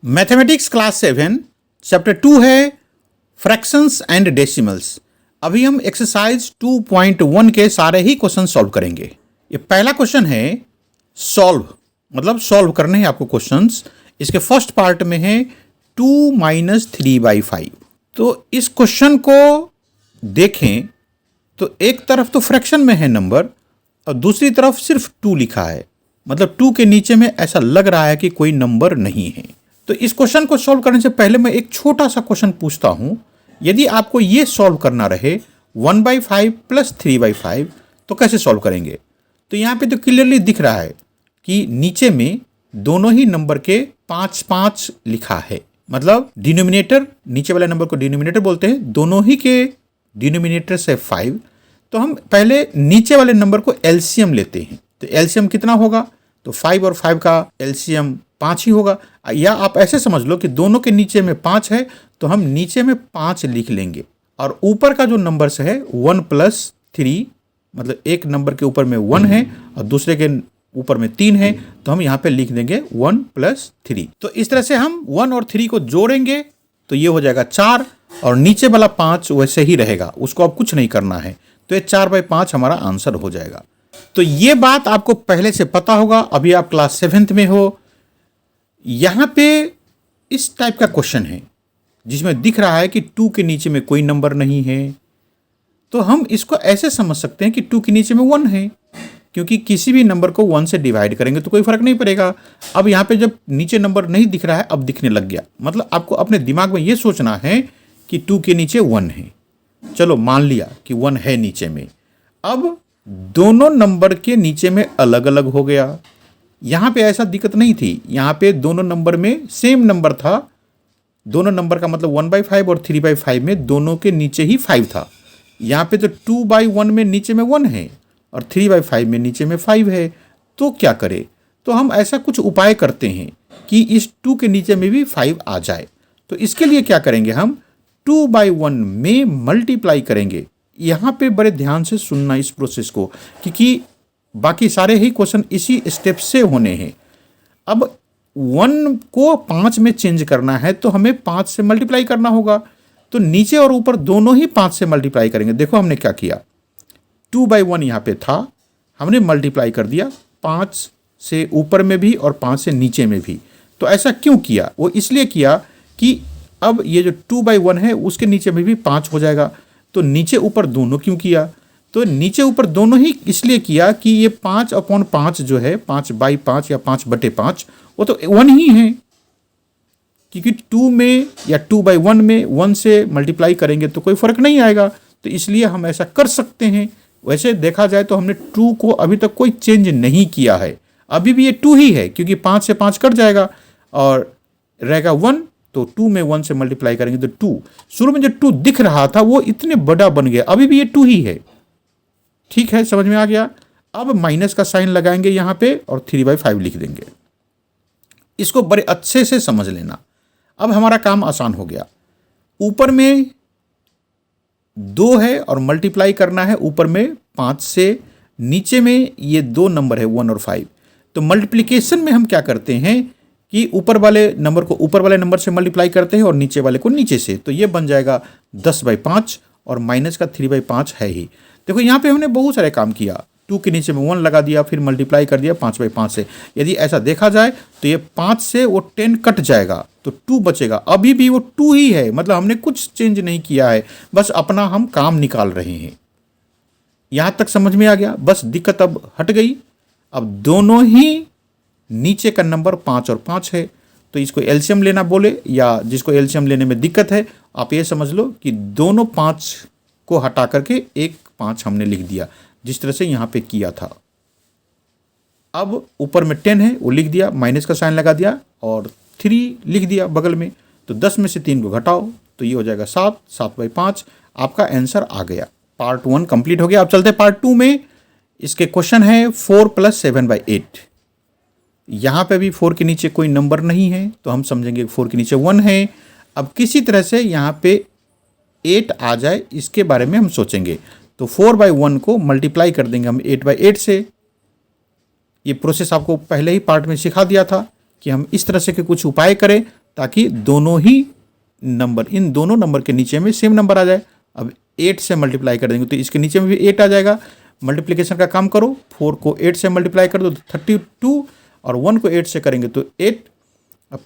Mathematics class 7 chapter 2 है fractions and decimals. अभी हम एक्सरसाइज 2.1 के सारे ही क्वेश्चन सॉल्व करेंगे। ये पहला क्वेश्चन है सॉल्व, मतलब सॉल्व करने हैं आपको क्वेश्चंस। इसके फर्स्ट पार्ट में है 2 माइनस 3/5। तो इस क्वेश्चन को देखें तो एक तरफ तो फ्रैक्शन में है नंबर और दूसरी तरफ सिर्फ 2 लिखा है, मतलब 2 के नीचे में ऐसा लग रहा है कि कोई नंबर नहीं है। तो इस क्वेश्चन को सॉल्व करने से पहले मैं एक छोटा सा क्वेश्चन पूछता हूं। यदि आपको ये सॉल्व करना रहे 1/5 प्लस 3/5 तो कैसे सॉल्व करेंगे? तो यहाँ पे तो क्लियरली दिख रहा है कि नीचे में दोनों ही नंबर के 5-5 लिखा है, मतलब डिनोमिनेटर, नीचे वाले नंबर को डिनोमिनेटर बोलते हैं, दोनों ही के डिनोमिनेटर से 5। तो हम पहले नीचे वाले नंबर को एलसीएम लेते हैं। तो एलसीएम कितना होगा? तो 5 और 5 का एलसीएम 5 ही होगा। या आप ऐसे समझ लो कि दोनों के नीचे में 5 है तो हम नीचे में 5 लिख लेंगे और ऊपर का जो नंबर से है 1 + 3, मतलब एक नंबर के ऊपर में 1 है और दूसरे के ऊपर में 3 है, तो हम यहाँ पे लिख देंगे 1 + 3। तो इस तरह से हम 1 और 3 को जोड़ेंगे तो ये हो जाएगा 4 और नीचे वाला 5 वैसे ही रहेगा, उसको अब कुछ नहीं करना है। तो ये 4/5 हमारा आंसर हो जाएगा। तो ये बात आपको पहले से पता होगा, अभी आप क्लास 7th में हो। यहां पे इस टाइप का क्वेश्चन है जिसमें दिख रहा है कि 2 के नीचे में कोई नंबर नहीं है, तो हम इसको ऐसे समझ सकते हैं कि 2 के नीचे में 1 है, क्योंकि किसी भी नंबर को 1 से डिवाइड करेंगे तो कोई फर्क नहीं पड़ेगा। अब यहाँ पे जब नीचे नंबर नहीं दिख रहा है, अब दिखने लग गया, मतलब आपको अपने दिमाग में ये सोचना है कि 2 के नीचे 1 है। चलो मान लिया कि 1 है नीचे में। अब दोनों नंबर के नीचे में अलग अलग हो गया। यहाँ पे ऐसा दिक्कत नहीं थी, यहाँ पे दोनों नंबर में सेम नंबर था। दोनों नंबर का मतलब 1/5 और 3/5 में दोनों के नीचे ही 5 था। यहाँ पे तो 2/1 में नीचे में 1 है और 3/5 में नीचे में 5 है। तो क्या करें? तो हम ऐसा कुछ उपाय करते हैं कि इस 2 के नीचे में भी 5 आ जाए। तो इसके लिए क्या करेंगे, हम 2/1 में मल्टीप्लाई करेंगे। यहाँ पे बड़े ध्यान से सुनना इस प्रोसेस को, क्योंकि बाकी सारे ही क्वेश्चन इसी स्टेप से होने हैं। अब 1 को 5 में चेंज करना है तो हमें 5 से मल्टीप्लाई करना होगा। तो नीचे और ऊपर दोनों ही 5 से मल्टीप्लाई करेंगे। देखो हमने क्या किया, 2/1 यहाँ पे था, हमने मल्टीप्लाई कर दिया 5 से ऊपर में भी और 5 से नीचे में भी। तो ऐसा क्यों किया? वो इसलिए किया कि अब ये जो 2/1 है उसके नीचे में भी 5 हो जाएगा। तो नीचे ऊपर दोनों क्यों किया? तो नीचे ऊपर दोनों ही इसलिए किया कि ये 5/5 जो है, 5/5 या 5/5, वो तो 1 ही है, क्योंकि 2 में या 2/1 में 1 से मल्टीप्लाई करेंगे तो कोई फर्क नहीं आएगा। तो इसलिए हम ऐसा कर सकते हैं। वैसे देखा जाए तो हमने 2 को अभी तक कोई चेंज नहीं किया है, अभी भी ये 2 ही है, क्योंकि 5 से 5 कट जाएगा और रहेगा 1। तो 2 में 1 से मल्टीप्लाई करेंगे तो 2, शुरू में जो 2 दिख रहा था वो इतने बड़ा बन गया, अभी भी ये 2 ही है। ठीक है, समझ में आ गया? अब माइनस का साइन लगाएंगे यहाँ पे और 3/5 लिख देंगे। इसको बड़े अच्छे से समझ लेना। अब हमारा काम आसान हो गया। ऊपर में 2 है और मल्टीप्लाई करना है ऊपर में 5 से, नीचे में ये 2 नंबर है 1 और 5। तो मल्टीप्लिकेशन में हम क्या करते हैं कि ऊपर वाले नंबर को ऊपर वाले नंबर से मल्टीप्लाई करते हैं और नीचे वाले को नीचे से। तो ये बन जाएगा 10/5 और माइनस का 3/5 है ही। देखो यहाँ पे हमने बहुत सारे काम किया, 2 के नीचे में 1 लगा दिया, फिर मल्टीप्लाई कर दिया 5/5 से। यदि ऐसा देखा जाए तो ये 5 से वो 10 कट जाएगा तो 2 बचेगा, अभी भी वो 2 ही है, मतलब हमने कुछ चेंज नहीं किया है, बस अपना हम काम निकाल रहे हैं। यहाँ तक समझ में आ गया? बस दिक्कत अब हट गई। अब दोनों ही नीचे का नंबर 5 और 5 है, तो इसको एलसीएम लेना बोले या जिसको एलसीएम लेने में दिक्कत है, आप ये समझ लो कि दोनों 5 को हटा करके एक 5 हमने लिख दिया, जिस तरह से यहाँ पे किया था। अब ऊपर में 10 है वो लिख दिया, माइनस का साइन लगा दिया और 3 लिख दिया बगल में। तो 10 में से 3 को घटाओ तो ये हो जाएगा 7, 7/5। आपका आंसर आ गया। पार्ट 1 कंप्लीट हो गया। अब चलते हैं पार्ट 2 में। इसके क्वेश्चन है 4 + 7/8। यहाँ पे भी 4 के नीचे कोई नंबर नहीं है तो हम समझेंगे 4 के नीचे 1 है। अब किसी तरह से यहाँ पे 8 आ जाए, इसके बारे में हम सोचेंगे। तो 4/1 को मल्टीप्लाई कर देंगे हम 8/8 से। ये प्रोसेस आपको पहले ही पार्ट में सिखा दिया था कि हम इस तरह से के कुछ उपाय करें ताकि दोनों ही नंबर, इन दोनों नंबर के नीचे में सेम नंबर आ जाए। अब 8 से मल्टीप्लाई कर देंगे तो इसके नीचे में भी 8 आ जाएगा। मल्टीप्लिकेशन का काम करो, 4 को 8 से मल्टीप्लाई कर दो तो 32, और 1 को 8 से करेंगे तो 8,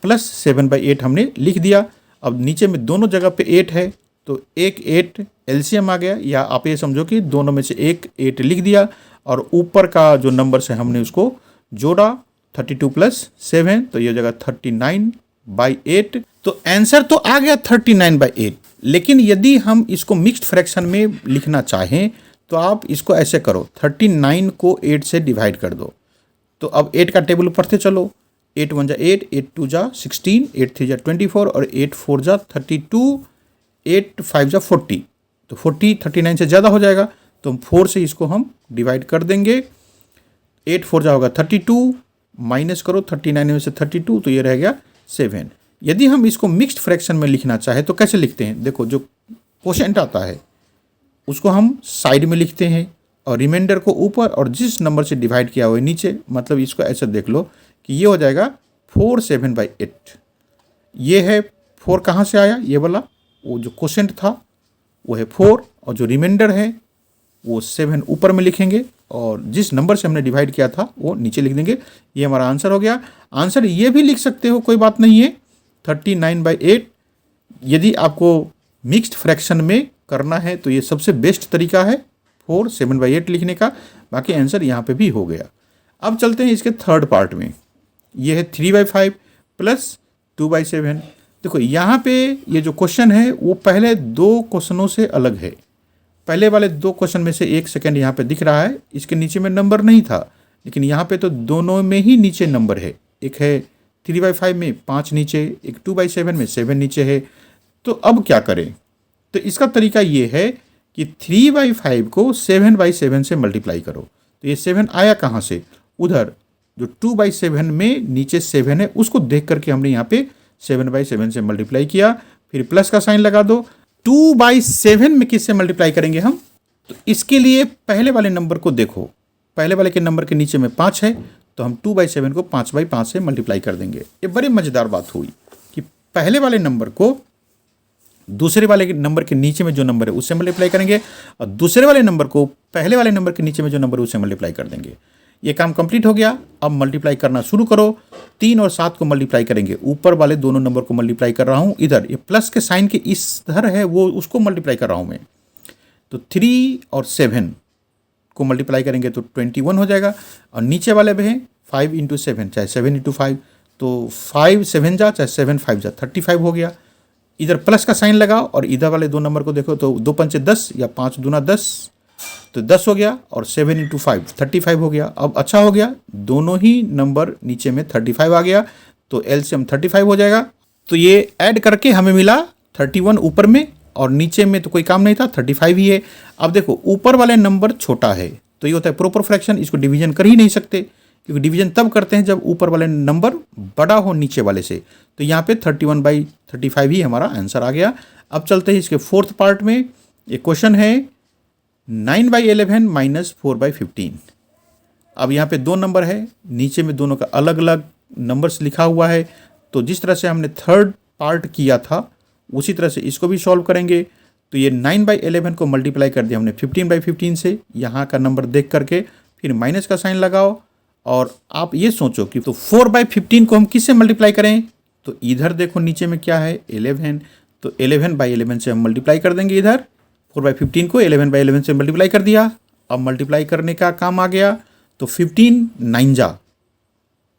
प्लस 7/8 हमने लिख दिया। अब नीचे में दोनों जगह पे 8 है तो एक 8 एलसीएम आ गया, या आप ये समझो कि दोनों में से एक 8 लिख दिया, और ऊपर का जो नंबर से हमने उसको जोड़ा 32 + 7, तो ये जगह 39/8। तो आंसर तो आ गया 39/8। लेकिन यदि हम इसको मिक्स्ड फ्रैक्शन में लिखना चाहें तो आप इसको ऐसे करो, 39 को 8 से डिवाइड कर दो। तो अब 8 का टेबल पढ़ते चलो, 8 1 जा 8, 8 2 जा 16, 8 3 जा 24, और 8 4 जा 32, 8 5 जा 40। तो 40 39 से ज़्यादा हो जाएगा, तो 4 से इसको हम डिवाइड कर देंगे। 8 4 जा होगा 32, माइनस करो 39 में से 32, तो ये रह गया 7। यदि हम इसको मिक्स्ड फ्रैक्शन में लिखना चाहे तो कैसे लिखते हैं? देखो, जो क्वोशेंट आता है उसको हम साइड में लिखते हैं और रिमाइंडर को ऊपर, और जिस नंबर से डिवाइड किया हुआ है नीचे। मतलब इसको ऐसे देख लो कि ये हो जाएगा 47/8। ये है 4 कहाँ से आया? ये वाला वो जो क्वोशेंट था वो है 4, और जो रिमाइंडर है वो 7 ऊपर में लिखेंगे, और जिस नंबर से हमने डिवाइड किया था वो नीचे लिख देंगे। ये हमारा आंसर हो गया। आंसर ये भी लिख सकते हो, कोई बात नहीं है, 39/8। यदि आपको मिक्स्ड फ्रैक्शन में करना है तो ये सबसे बेस्ट तरीका है 4 7/8 लिखने का। बाकी आंसर यहाँ पे भी हो गया। अब चलते हैं इसके थर्ड पार्ट में। ये है 3/5 + 2/7। देखो यहाँ पे ये जो क्वेश्चन है वो पहले दो क्वेश्चनों से अलग है। पहले वाले दो क्वेश्चन में से एक सेकंड यहाँ पे दिख रहा है, इसके नीचे में नंबर नहीं था, लेकिन यहाँ पे तो दोनों में ही नीचे नंबर है। एक है 3/5 में 5 नीचे, एक 2/7 में 7 नीचे है। तो अब क्या करें? तो इसका तरीका ये है कि 3/5 को 7/7 से मल्टीप्लाई करो। तो ये 7 आया कहाँ से? उधर जो 2/7 में नीचे 7 है उसको देख करके हमने यहाँ पे 7/7 से मल्टीप्लाई किया। फिर प्लस का साइन लगा दो। 2/7 में किससे मल्टीप्लाई करेंगे हम? तो इसके लिए पहले वाले नंबर को देखो, पहले वाले के नंबर के नीचे में 5 है, तो हम 2/7 को 5/5 से मल्टीप्लाई कर देंगे। ये बड़ी मज़ेदार बात हुई कि पहले वाले नंबर को दूसरे वाले नंबर के नीचे में जो नंबर है उससे मल्टीप्लाई करेंगे, और दूसरे वाले नंबर को पहले वाले नंबर के नीचे में जो नंबर है उससे मल्टीप्लाई कर देंगे। ये काम कंप्लीट हो गया। अब मल्टीप्लाई करना शुरू करो। 3 और 7 को मल्टीप्लाई करेंगे, ऊपर वाले दोनों नंबर को मल्टीप्लाई कर रहा हूँ। इधर ये प्लस के साइन के इधर है वो, उसको मल्टीप्लाई कर रहा हूँ मैं। तो 3 और 7 को मल्टीप्लाई करेंगे तो 21 हो जाएगा, और नीचे वाले भी हैं 5 × 7 चाहे 7 × 5, तो 5 7 जा चाहे 7 5 जा 35 हो गया। इधर प्लस का साइन लगाओ और इधर वाले दो नंबर को देखो, तो 2 पंचे 10 या 5 दूना 10, तो 10 हो गया, और 7 × 5 35 हो गया। अब अच्छा हो गया, दोनों ही नंबर नीचे में 35 आ गया, तो एलसीएम 35 हो जाएगा। तो ये ऐड करके हमें मिला 31 ऊपर में, और नीचे में तो कोई काम नहीं था, 35 ही है। अब देखो ऊपर वाले नंबर छोटा है, तो ये होता है प्रॉपर फ्रैक्शन, इसको डिवीजन कर ही नहीं सकते, क्योंकि डिवीजन तब करते हैं जब ऊपर वाले नंबर बड़ा हो नीचे वाले से। तो यहाँ पे 31/35 ही हमारा आंसर आ गया। अब चलते हैं इसके फोर्थ पार्ट में। एक क्वेश्चन है 9/11 - 4/15। अब यहाँ पे दो नंबर है, नीचे में दोनों का अलग अलग नंबर्स लिखा हुआ है। तो जिस तरह से हमने थर्ड पार्ट किया था उसी तरह से इसको भी सॉल्व करेंगे। तो ये 9/11 को मल्टीप्लाई कर दिया हमने 15/15 से, यहाँ का नंबर देख करके फिर माइनस का साइन लगाओ, और आप ये सोचो कि तो 4/15 को हम किससे मल्टीप्लाई करें? तो इधर देखो नीचे में क्या है 11, तो 11/11 से हम मल्टीप्लाई कर देंगे। इधर 4/15 को 11/11 से मल्टीप्लाई कर दिया। अब मल्टीप्लाई करने का काम आ गया, तो 15 9 जा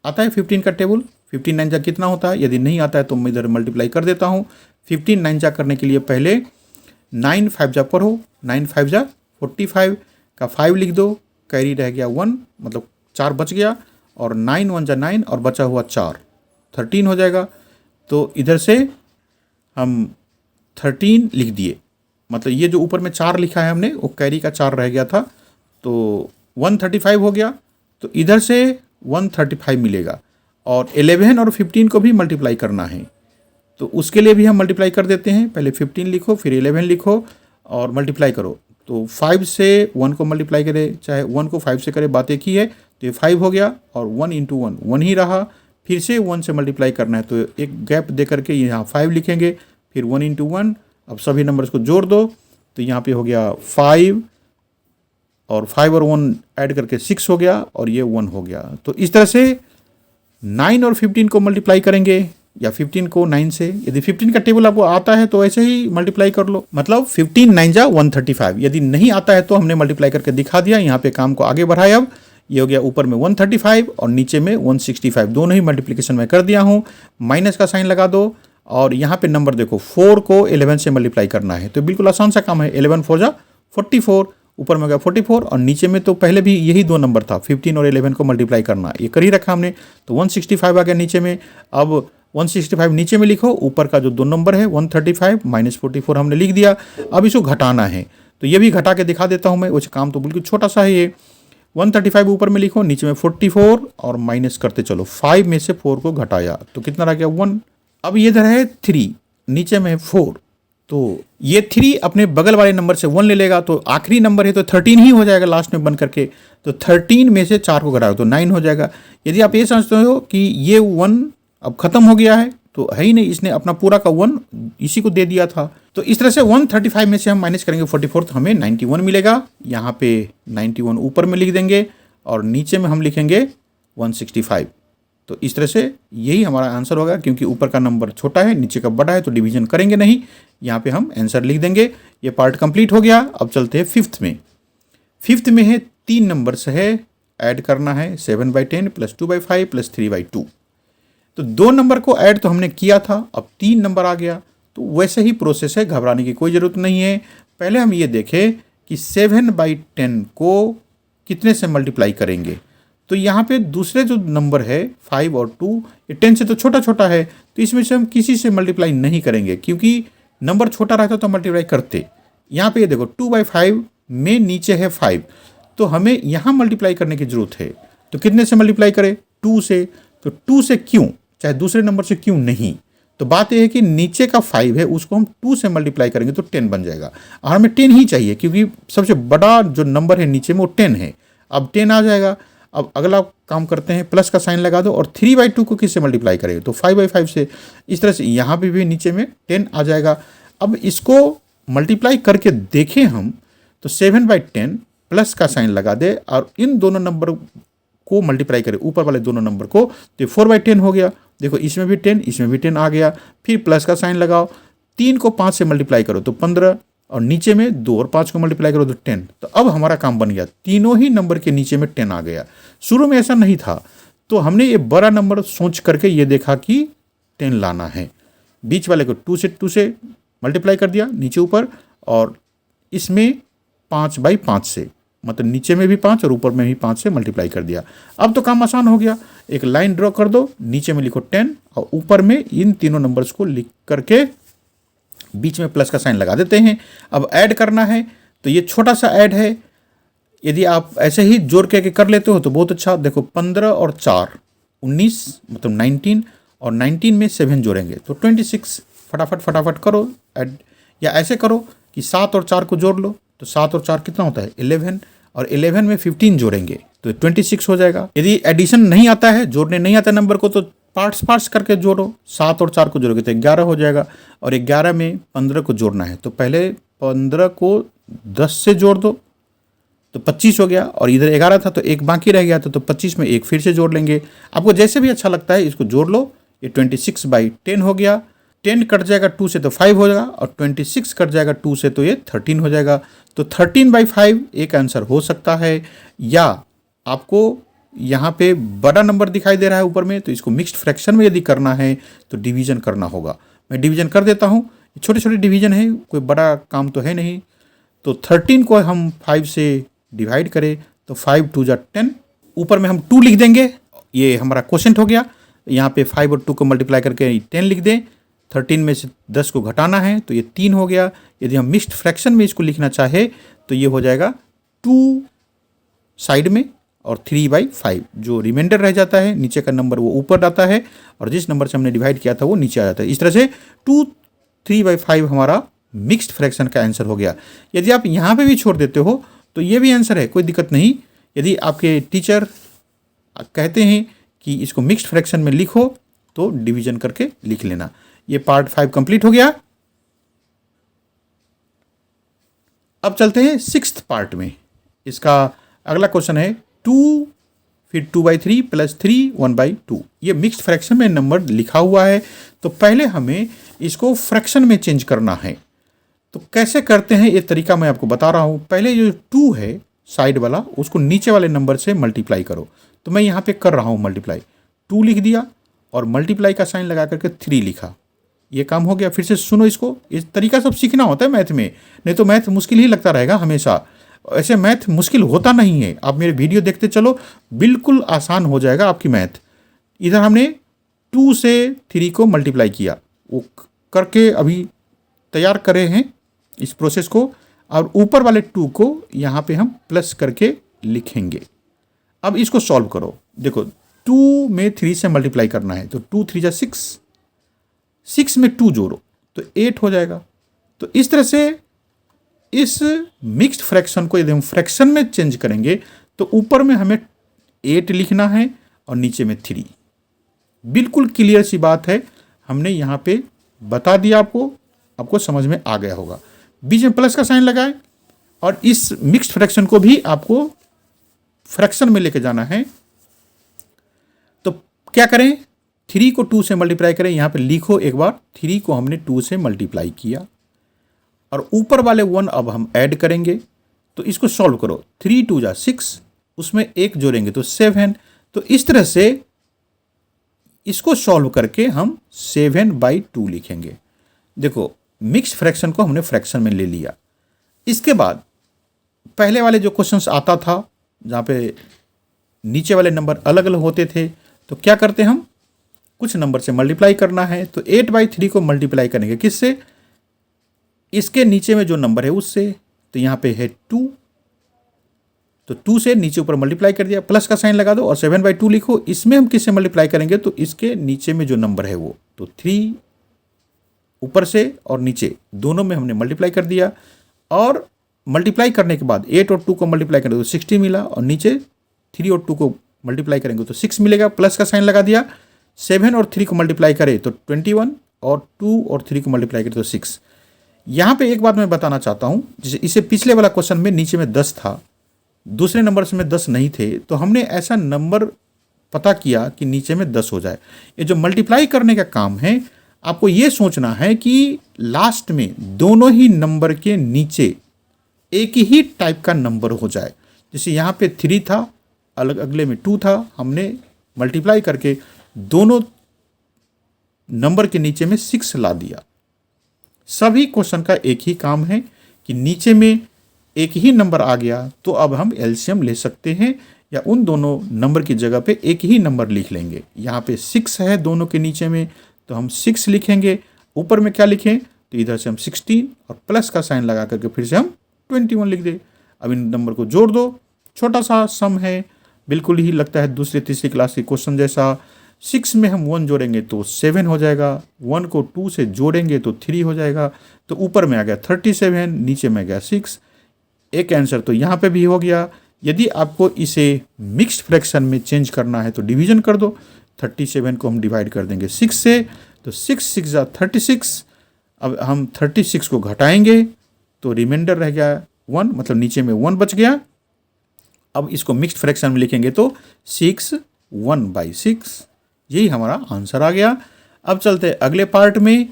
आता है 15 का टेबल। 15 9 जा कितना होता है? यदि नहीं आता है तो मैं इधर मल्टीप्लाई कर देता हूँ। 15 9 जा करने के लिए पहले 9 5 जा पढ़ो, 9 5 जा 45 का 5 लिख दो, कैरी रह गया 1, मतलब 4 बच गया, और 9 1 जा 9, और बचा हुआ 4 13 हो जाएगा। तो इधर से हम 13 लिख दिए, मतलब ये जो ऊपर में 4 लिखा है हमने वो कैरी का 4 रह गया था, तो 135 हो गया। तो इधर से 135 मिलेगा, और 11 और 15 को भी मल्टीप्लाई करना है, तो उसके लिए भी हम मल्टीप्लाई कर देते हैं। पहले 15 लिखो, फिर 11 लिखो और मल्टीप्लाई करो। तो 5 से 1 को मल्टीप्लाई करें, चाहे 1 को 5 से करें, बात एक ही है। तो ये 5 हो गया, और 1 × 1 1 ही रहा, फिर से 1 से मल्टीप्लाई करना है, तो एक गैप दे करके यहाँ 5 लिखेंगे, फिर 1 इंटू 1। अब सभी नंबर्स को जोड़ दो, तो यहाँ पे हो गया 5 और 5 और 1 ऐड करके 6 हो गया और ये 1 हो गया। तो इस तरह से 9 और 15 को मल्टीप्लाई करेंगे या 15 को 9 से। यदि 15 का टेबल आपको आता है तो ऐसे ही मल्टीप्लाई कर लो, मतलब 15 9 जा 135। यदि नहीं आता है तो हमने मल्टीप्लाई करके दिखा दिया। यहाँ पे काम को आगे बढ़ाए। अब ये हो गया ऊपर में 135 और नीचे में 165, दोनों ही मल्टीप्लिकेशन में कर दिया हूँ। माइनस का साइन लगा दो और यहाँ पे नंबर देखो 4 को 11 से मल्टीप्लाई करना है, तो बिल्कुल आसान सा काम है। 11 4 जा 44, ऊपर में हो गया 44 और नीचे में तो पहले भी यही दो नंबर था, 15 और 11 को मल्टीप्लाई करना, ये कर ही रखा हमने। तो 165 आ गया नीचे में। अब 165 नीचे में लिखो, ऊपर का जो दो नंबर है 135 माइनस 44 हमने लिख दिया। अब इसको घटाना है, तो ये भी घटा के दिखा देता हूँ मैं। वैसे काम तो बिल्कुल छोटा सा है ये। 135 ऊपर में लिखो, नीचे में 44 और माइनस करते चलो। 5 में से 4 को घटाया तो कितना रह गया 1। अब ये इधर है 3, नीचे में है 4, तो ये 3 अपने बगल वाले नंबर से 1 ले लेगा, तो आखिरी नंबर है तो 13 ही हो जाएगा लास्ट में बन करके। तो 13 में से 4 को घटाओ तो 9 हो जाएगा। यदि आप ये समझते हो कि ये 1 अब खत्म हो गया है, तो है ही नहीं, इसने अपना पूरा का 1 इसी को दे दिया था। तो इस तरह से 135 में से हम माइनस करेंगे 44 तो हमें 91 मिलेगा। यहाँ पे 91 ऊपर में लिख देंगे और नीचे में हम लिखेंगे 165। तो इस तरह से यही हमारा आंसर होगा, क्योंकि ऊपर का नंबर छोटा है नीचे का बड़ा है तो डिवीजन करेंगे नहीं। यहाँ पे हम आंसर लिख देंगे। ये पार्ट कंप्लीट हो गया। अब चलते हैं फिफ्थ में। फिफ्थ में है 3 नंबर्स है, ऐड करना है 7/10 प्लस 2/5 प्लस 3/2। तो 2 नंबर को ऐड तो हमने किया था, अब 3 नंबर आ गया, तो वैसे ही प्रोसेस है, घबराने की कोई ज़रूरत नहीं है। पहले हम ये देखें कि 7/10 को कितने से मल्टीप्लाई करेंगे। तो यहाँ पे दूसरे जो नंबर है 5 और 2, ये 10 से तो छोटा छोटा है, तो इसमें से हम किसी से मल्टीप्लाई नहीं करेंगे, क्योंकि नंबर छोटा रहता तो मल्टीप्लाई करते। यहाँ पे ये देखो 2/5 में नीचे है 5, तो हमें यहाँ मल्टीप्लाई करने की जरूरत है। तो कितने से मल्टीप्लाई करें? 2 से। तो 2 से क्यों, चाहे दूसरे नंबर से क्यों नहीं। तो बात यह है कि नीचे का 5 है उसको हम 2 से मल्टीप्लाई करेंगे तो 10 बन जाएगा, और हमें 10 ही चाहिए क्योंकि सबसे बड़ा जो नंबर है नीचे में वो 10 है। अब 10 आ जाएगा। अब अगला काम करते हैं, प्लस का साइन लगा दो और 3/2 को किससे मल्टीप्लाई करेंगे तो 5/5 से। इस तरह से यहाँ पे भी नीचे में 10 आ जाएगा। अब इसको मल्टीप्लाई करके देखें हम तो 7/10 प्लस का साइन लगा दे और इन दोनों नंबर को मल्टीप्लाई करें, ऊपर वाले दोनों नंबर को, तो 4/10 हो गया। देखो इसमें भी 10, इसमें भी 10 आ गया। फिर प्लस का साइन लगाओ, 3 को 5 से मल्टीप्लाई करो तो 15, और नीचे में 2 और 5 को मल्टीप्लाई करो तो 10। तो अब हमारा काम बन गया, तीनों ही नंबर के नीचे में 10 आ गया। शुरू में ऐसा नहीं था, तो हमने ये बड़ा नंबर सोच करके ये देखा कि 10 लाना है। बीच वाले को 2 से मल्टीप्लाई कर दिया नीचे ऊपर, और इसमें 5/5 से, मतलब नीचे में भी 5 और ऊपर में भी 5 से मल्टीप्लाई कर दिया। अब तो काम आसान हो गया। एक लाइन ड्रॉ कर दो, नीचे में लिखो 10 और ऊपर में इन तीनों नंबर्स को लिख करके बीच में प्लस का साइन लगा देते हैं। अब ऐड करना है, तो ये छोटा सा ऐड है। यदि आप ऐसे ही जोड़ के कर लेते हो तो बहुत अच्छा। देखो 15 और 4 19, मतलब 19, और 19 में 7 जोड़ेंगे तो 26। फटाफट करो ऐड, या ऐसे करो कि 7 और 4 को जोड़ लो, तो 7 और 4 कितना होता है 11, और 11 में 15 जोड़ेंगे तो 26 हो जाएगा। यदि एडिशन नहीं आता है, जोड़ने नहीं आता नंबर को, तो पार्ट्स करके जोड़ो। 7 और 4 को जोड़ोगे तो 11 हो जाएगा, और 11 में 15 को जोड़ना है, तो पहले 15 को 10 से जोड़ दो तो 25 हो गया, और इधर 11 था तो एक बाकी रह गया था, तो 25 में एक फिर से जोड़ लेंगे। आपको जैसे भी अच्छा लगता है इसको जोड़ लो। ये 26/10 हो गया। 10 कट जाएगा 2 से तो 5 हो जाएगा, और 26 कट जाएगा 2 से तो ये 13 हो जाएगा। तो 13/5 एक आंसर हो सकता है। या आपको यहाँ पे बड़ा नंबर दिखाई दे रहा है ऊपर में, तो इसको मिक्स्ड फ्रैक्शन में यदि करना है तो डिवीजन करना होगा। मैं डिवीजन कर देता हूँ, छोटे छोटे डिवीजन है, कोई बड़ा काम तो है नहीं। तो 13 को हम 5 से डिवाइड करें तो 5 2 जा 10, ऊपर में हम 2 लिख देंगे। ये हमारा क्वोशेंट हो गया। यहाँ पे 5 और 2 को मल्टीप्लाई करके 10 लिख दें। 13 में से 10 को घटाना है तो ये 3 हो गया। यदि हम मिक्स्ड फ्रैक्शन में इसको लिखना चाहे तो ये हो जाएगा 2 साइड में और 3/5, जो रिमाइंडर रह जाता है नीचे का नंबर वो ऊपर आता है, और जिस नंबर से हमने डिवाइड किया था वो नीचे आ जाता है। इस तरह से 2 3/5 हमारा मिक्स्ड फ्रैक्शन का आंसर हो गया। यदि आप यहाँ पे भी छोड़ देते हो तो ये भी आंसर है, कोई दिक्कत नहीं। यदि आपके टीचर कहते हैं कि इसको मिक्स्ड फ्रैक्शन में लिखो तो डिवीजन करके लिख लेना। ये पार्ट 5 कंप्लीट हो गया। अब चलते हैं 6th पार्ट में। इसका अगला क्वेश्चन है 2 फिर 2/3 प्लस 3 1/2। ये मिक्स्ड फ्रैक्शन में नंबर लिखा हुआ है, तो पहले हमें इसको फ्रैक्शन में चेंज करना है। तो कैसे करते हैं ये तरीका मैं आपको बता रहा हूँ। पहले जो 2 है साइड वाला, उसको नीचे वाले नंबर से मल्टीप्लाई करो। तो मैं यहाँ पे कर रहा हूँ मल्टीप्लाई, 2 लिख दिया और मल्टीप्लाई का साइन लगा करके 3 लिखा। ये काम हो गया। फिर से सुनो इसको, इस तरीका सब सीखना होता है मैथ में, नहीं तो मैथ मुश्किल ही लगता रहेगा हमेशा। ऐसे मैथ मुश्किल होता नहीं है। आप मेरे वीडियो देखते चलो, बिल्कुल आसान हो जाएगा आपकी मैथ। इधर हमने 2 से 3 को मल्टीप्लाई किया, वो करके अभी तैयार करे हैं इस प्रोसेस को, और ऊपर वाले 2 को यहाँ पे हम प्लस करके लिखेंगे। अब इसको सॉल्व करो। देखो 2 में 3 से मल्टीप्लाई करना है, तो 2 3 जा 6, 6 में 2 जोड़ो तो 8 हो जाएगा। तो इस तरह से इस मिक्स्ड फ्रैक्शन को यदि हम फ्रैक्शन में चेंज करेंगे तो ऊपर में हमें 8 लिखना है और नीचे में 3। बिल्कुल क्लियर सी बात है, हमने यहाँ पे बता दिया आपको समझ में आ गया होगा। बीच में प्लस का साइन लगाए और इस मिक्स्ड फ्रैक्शन को भी आपको फ्रैक्शन में लेके जाना है। तो क्या करें, 3 को 2 से मल्टीप्लाई करें। यहाँ पे लिखो एक बार, 3 को हमने 2 से मल्टीप्लाई किया और ऊपर वाले 1 अब हम ऐड करेंगे। तो इसको सॉल्व करो, 3 2 जा 6, उसमें 1 जोड़ेंगे तो 7। तो इस तरह से इसको सॉल्व करके हम 7/2 लिखेंगे। देखो मिक्स्ड फ्रैक्शन को हमने फ्रैक्शन में ले लिया। इसके बाद पहले वाले जो क्वेश्चंस आता था जहाँ पे नीचे वाले नंबर अलग अलग होते थे, तो क्या करते हम, कुछ नंबर से मल्टीप्लाई करना है। तो 8/3 को मल्टीप्लाई करेंगे किससे, इसके नीचे में जो नंबर है उससे। तो यहाँ पे है 2, तो 2 से नीचे ऊपर मल्टीप्लाई कर दिया, प्लस का साइन लगा दो और 7/2 लिखो। इसमें हम किससे मल्टीप्लाई करेंगे, तो इसके नीचे में जो नंबर है वो, तो 3 ऊपर से और नीचे दोनों में हमने मल्टीप्लाई कर दिया। और मल्टीप्लाई करने के बाद 8 और 2 को मल्टीप्लाई करेंगे तो 60 मिला, और नीचे 3 और 2 को मल्टीप्लाई करेंगे तो 6 मिलेगा, प्लस का साइन लगा दिया। 7 और 3 को मल्टीप्लाई करें तो 21, और 2 और 3 को मल्टीप्लाई करें तो 6। यहाँ पे एक बात मैं बताना चाहता हूँ, जैसे इसे पिछले वाला क्वेश्चन में नीचे में 10 था, दूसरे नंबर से में 10 नहीं थे, तो हमने ऐसा नंबर पता किया कि नीचे में 10 हो जाए। ये जो मल्टीप्लाई करने का काम है, आपको ये सोचना है कि लास्ट में दोनों ही नंबर के नीचे एक ही टाइप का नंबर हो जाए। जैसे यहाँ पे 3 था, अगले में 2 था, हमने मल्टीप्लाई करके दोनों नंबर के नीचे में 6 ला दिया। सभी क्वेश्चन का एक ही काम है कि नीचे में एक ही नंबर आ गया तो अब हम एलसीएम ले सकते हैं, या उन दोनों नंबर की जगह पे एक ही नंबर लिख लेंगे। यहाँ पे 6 है दोनों के नीचे में, तो हम 6 लिखेंगे। ऊपर में क्या लिखें, तो इधर से हम 16 और प्लस का साइन लगा करके फिर से हम 21 लिख दे। अब इन नंबर को जोड़ दो, छोटा सा सम है, बिल्कुल ही लगता है दूसरी तीसरी क्लास के क्वेश्चन जैसा। 6 में हम 1 जोड़ेंगे तो 7 हो जाएगा, 1 को 2 से जोड़ेंगे तो 3 हो जाएगा। तो ऊपर में आ गया 37, नीचे में गया 6। एक आंसर तो यहाँ पे भी हो गया। यदि आपको इसे मिक्स्ड फ्रैक्शन में चेंज करना है तो डिवीजन कर दो। 37 को हम डिवाइड कर देंगे 6 से, तो 6 6 जा 36। अब हम 36 को घटाएंगे तो रिमाइंडर रह गया 1, मतलब नीचे में 1 बच गया। अब इसको मिक्स्ड फ्रैक्शन में लिखेंगे तो 6 1/6, यही हमारा आंसर आ गया। अब चलते अगले पार्ट में,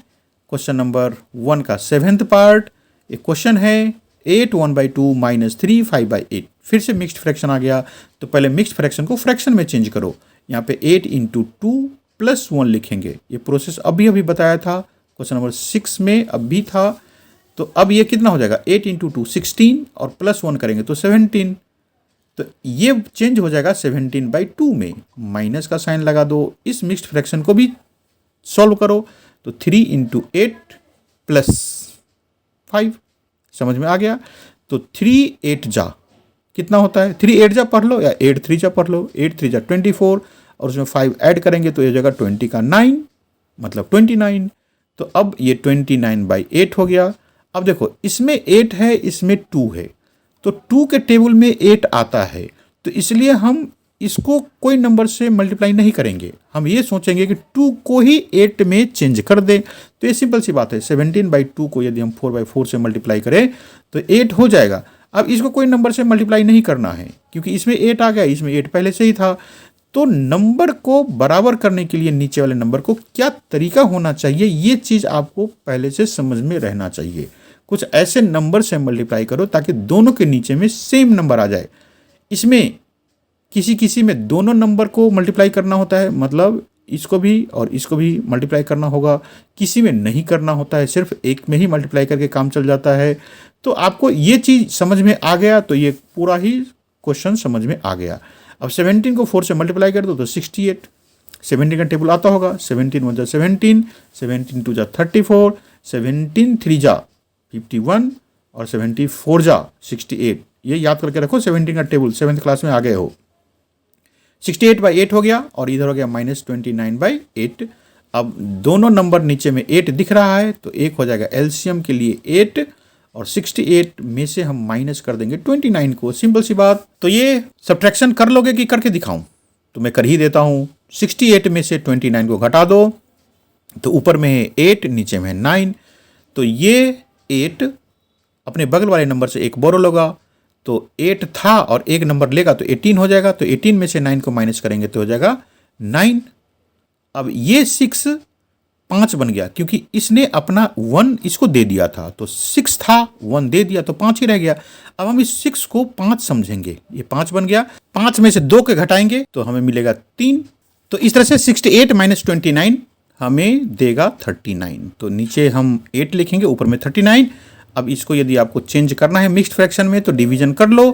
क्वेश्चन नंबर 1 का 7th पार्ट। एक क्वेश्चन है 8 1/2 - 3 5/8। फिर से मिक्स्ड फ्रैक्शन आ गया, तो पहले मिक्स्ड फ्रैक्शन को फ्रैक्शन में चेंज करो। यहाँ पे 8 × 2 + 1 लिखेंगे। ये प्रोसेस अभी बताया था क्वेश्चन नंबर 6 में, अभी था। तो अब ये कितना हो जाएगा, 8 × 2 16 और +1 करेंगे तो 17। तो ये चेंज हो जाएगा 17/2 में, माइनस का साइन लगा दो। इस मिक्स्ड फ्रैक्शन को भी सॉल्व करो, तो 3 × 8 + 5, समझ में आ गया। तो 3 8 जा कितना होता है, 3 8 जा पढ़ लो या 8 3 जा पढ़ लो। 8 3 जा 24 और उसमें 5 ऐड करेंगे तो ये जगह 20 का 9, मतलब 29। तो अब ये 29/8 हो गया। अब देखो इसमें 8 है, इसमें 2 है, तो 2 के टेबल में 8 आता है, तो इसलिए हम इसको कोई नंबर से मल्टीप्लाई नहीं करेंगे, हम ये सोचेंगे कि 2 को ही 8 में चेंज कर दें। तो ये सिंपल सी बात है, 17/2 को यदि हम 4/4 से मल्टीप्लाई करें तो 8 हो जाएगा। अब इसको कोई नंबर से मल्टीप्लाई नहीं करना है क्योंकि इसमें 8 आ गया, इसमें 8 पहले से ही था। तो नंबर को बराबर करने के लिए नीचे वाले नंबर को क्या तरीका होना चाहिए, ये चीज़ आपको पहले से समझ में रहना चाहिए। कुछ ऐसे नंबर से मल्टीप्लाई करो ताकि दोनों के नीचे में सेम नंबर आ जाए। इसमें किसी किसी में दोनों नंबर को मल्टीप्लाई करना होता है, मतलब इसको भी और इसको भी मल्टीप्लाई करना होगा। किसी में नहीं करना होता है, सिर्फ एक में ही मल्टीप्लाई करके काम चल जाता है। तो आपको ये चीज़ समझ में आ गया तो ये पूरा ही क्वेश्चन समझ में आ गया। अब 17 को 4 से मल्टीप्लाई कर दो तो 68। 17 का टेबल आता होगा, 17 1 जा 17, 17 2 जा 34, 17 3 जा 51 और 74 जा 68। ये याद करके रखो, 17 का टेबल 7th क्लास में आ गए हो। 68/8 हो गया और इधर हो गया -29/8। अब दोनों नंबर नीचे में 8 दिख रहा है तो एक हो जाएगा एलसीएम के लिए 8 और 68 में से हम माइनस कर देंगे 29 को। सिंपल सी बात। तो ये सब्ट्रैक्शन कर लोगे कि करके दिखाऊं? तो मैं कर ही देता हूं। 68 में से 29 को घटा दो तो ऊपर में है 8, नीचे में है 9। तो ये 8 अपने बगल वाले नंबर से एक बोरो लोगा तो 8 था और एक नंबर लेगा तो 18 हो जाएगा। तो 18 में से 9 को माइनस करेंगे तो हो जाएगा 9। अब ये 6 5 बन गया क्योंकि इसने अपना 1 इसको दे दिया था, तो 6 था 1 दे दिया तो 5 ही रह गया। अब हम इस 6 को 5 समझेंगे, ये 5 बन गया। 5 में से 2 के घटाएंगे तो हमें मिलेगा 3। तो इस तरह से 68 - 29 हमें देगा 39। तो नीचे हम 8 लिखेंगे, ऊपर में 39। अब इसको यदि आपको चेंज करना है मिक्स्ड फ्रैक्शन में तो डिवीजन कर लो।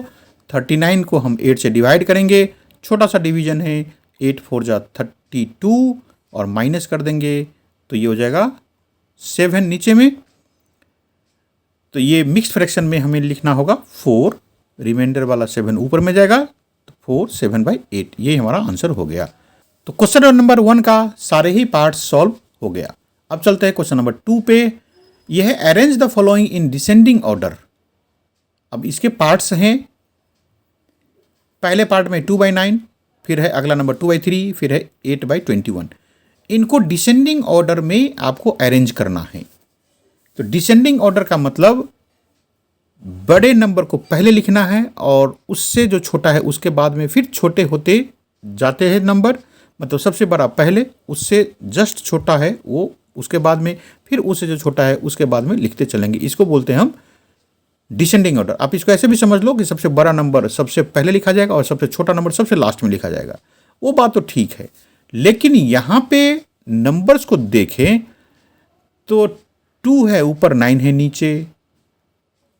39 को हम 8 से डिवाइड करेंगे, छोटा सा डिवीजन है, 8 4 जा 32 और माइनस कर देंगे तो ये हो जाएगा 7 नीचे में। तो ये मिक्स्ड फ्रैक्शन में हमें लिखना होगा 4, रिमाइंडर वाला 7 ऊपर में जाएगा तो 4 7/8। ये हमारा आंसर हो गया। तो क्वेश्चन नंबर 1 का सारे ही पार्ट सॉल्व हो गया। अब चलते हैं क्वेश्चन नंबर 2 पे। यह है arrange the following in descending order. अब इसके पार्ट्स हैं, पहले पार्ट में 2/9, फिर है अगला नंबर 2/3, फिर है 8/21। इनको डिसेंडिंग ऑर्डर में आपको अरेंज करना है। तो डिसेंडिंग ऑर्डर का मतलब बड़े नंबर को पहले लिखना है और उससे जो छोटा है उसके बाद में फिर छोटे होते जाते हैं नंबर। मतलब सबसे बड़ा पहले, उससे जस्ट छोटा है वो उसके बाद में, फिर उससे जो छोटा है उसके बाद में लिखते चलेंगे। इसको बोलते हैं हम डिसेंडिंग ऑर्डर। आप इसको ऐसे भी समझ लो कि सबसे बड़ा नंबर सबसे पहले लिखा जाएगा और सबसे छोटा नंबर सबसे लास्ट में लिखा जाएगा। वो बात तो ठीक है, लेकिन यहाँ पे नंबर्स को देखें तो 2 है ऊपर, 9 है नीचे,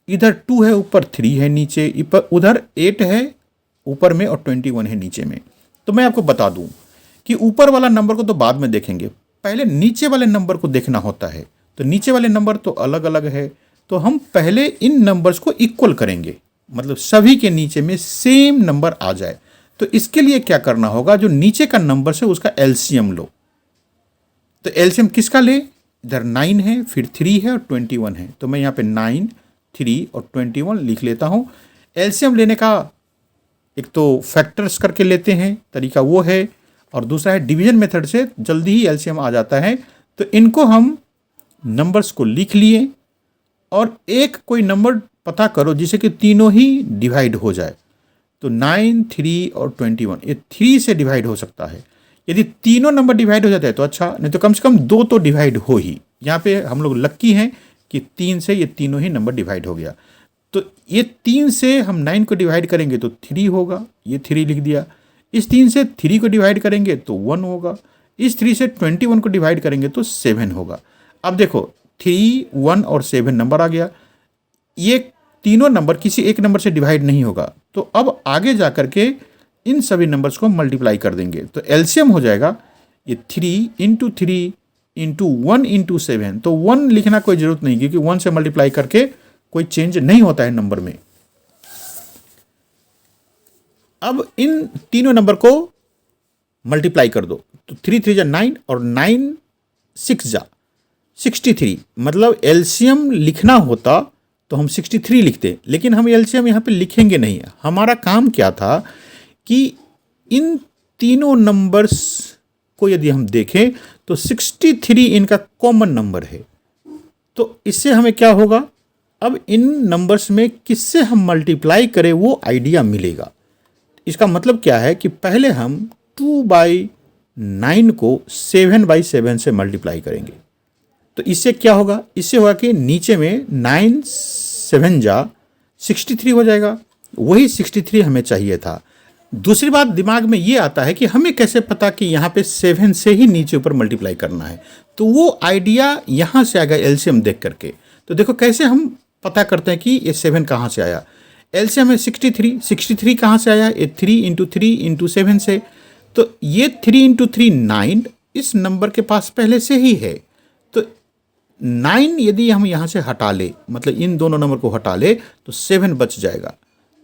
इधर 2 है ऊपर, 3 है नीचे, उधर 8 है ऊपर में और 21 है नीचे में। तो मैं आपको बता दूं कि ऊपर वाला नंबर को तो बाद में देखेंगे, पहले नीचे वाले नंबर को देखना होता है। तो नीचे वाले नंबर तो अलग अलग है, तो हम पहले इन नंबर्स को इक्वल करेंगे, मतलब सभी के नीचे में सेम नंबर आ जाए। तो इसके लिए क्या करना होगा, जो नीचे का नंबर है उसका एलसीएम लो। तो एलसीएम किसका ले, इधर 9 है, फिर 3 है और 21 है। तो मैं यहाँ पे 9, 3 और 21 लिख लेता हूँ। एलसीएम लेने का एक तो फैक्टर्स करके लेते हैं, तरीका वो है, और दूसरा है डिवीजन मेथड से जल्दी ही एलसीएम आ जाता है। तो इनको हम नंबर्स को लिख लिए और एक कोई नंबर पता करो जिसे कि तीनों ही डिवाइड हो जाए। तो 9, 3 और 21 ये 3 से डिवाइड हो सकता है। यदि तीनों नंबर डिवाइड हो जाते हैं तो अच्छा, नहीं तो कम से कम 2 तो डिवाइड हो ही। यहाँ पे हम लोग लक्की हैं कि 3 से ये तीनों ही नंबर डिवाइड हो गया। तो ये 3 से हम 9 को डिवाइड करेंगे तो 3 होगा, ये 3 लिख दिया। इस 3 से 3 को डिवाइड करेंगे तो 1 होगा। इस 3 से 21 को डिवाइड करेंगे तो 7 होगा। अब देखो 3, 1 और 7 नंबर आ गया। ये तीनों नंबर किसी एक नंबर से डिवाइड नहीं होगा। तो अब आगे जा करके इन सभी नंबर्स को मल्टीप्लाई कर देंगे तो एलसीएम हो जाएगा ये 3 × 3 × 1 × 7। तो 1 लिखना कोई ज़रूरत नहीं, क्योंकि 1 से मल्टीप्लाई करके कोई चेंज नहीं होता है नंबर में। अब इन तीनों नंबर को मल्टीप्लाई कर दो तो 3 3 जा 9 और 9 6 जा 63। मतलब एलसीएम लिखना होता तो हम 63 लिखते, लेकिन हम एलसीएम यहाँ पे लिखेंगे नहीं। हमारा काम क्या था कि इन तीनों नंबर्स को यदि हम देखें तो 63 इनका कॉमन नंबर है। तो इससे हमें क्या होगा, अब इन नंबर्स में किससे हम मल्टीप्लाई करें वो आइडिया मिलेगा। इसका मतलब क्या है कि पहले हम 2/9 को 7/7 से मल्टीप्लाई करेंगे। तो इससे क्या होगा, इससे होगा कि नीचे में 9 7 जा 63 हो जाएगा। वही 63 हमें चाहिए था। दूसरी बात दिमाग में ये आता है कि हमें कैसे पता कि यहाँ पे 7 से ही नीचे ऊपर मल्टीप्लाई करना है। तो वो आइडिया यहाँ से आएगा एलसीएम देख करके। तो देखो कैसे हम पता करते हैं कि ये 7 कहाँ से आया। एलसीएम है 63 कहाँ से आया, ये 3 × 3 × 7 से। तो ये 3 × 3 9 इस नंबर के पास पहले से ही है। तो 9 यदि हम यहाँ से हटा ले, मतलब इन दोनों नंबर को हटा ले, तो 7 बच जाएगा।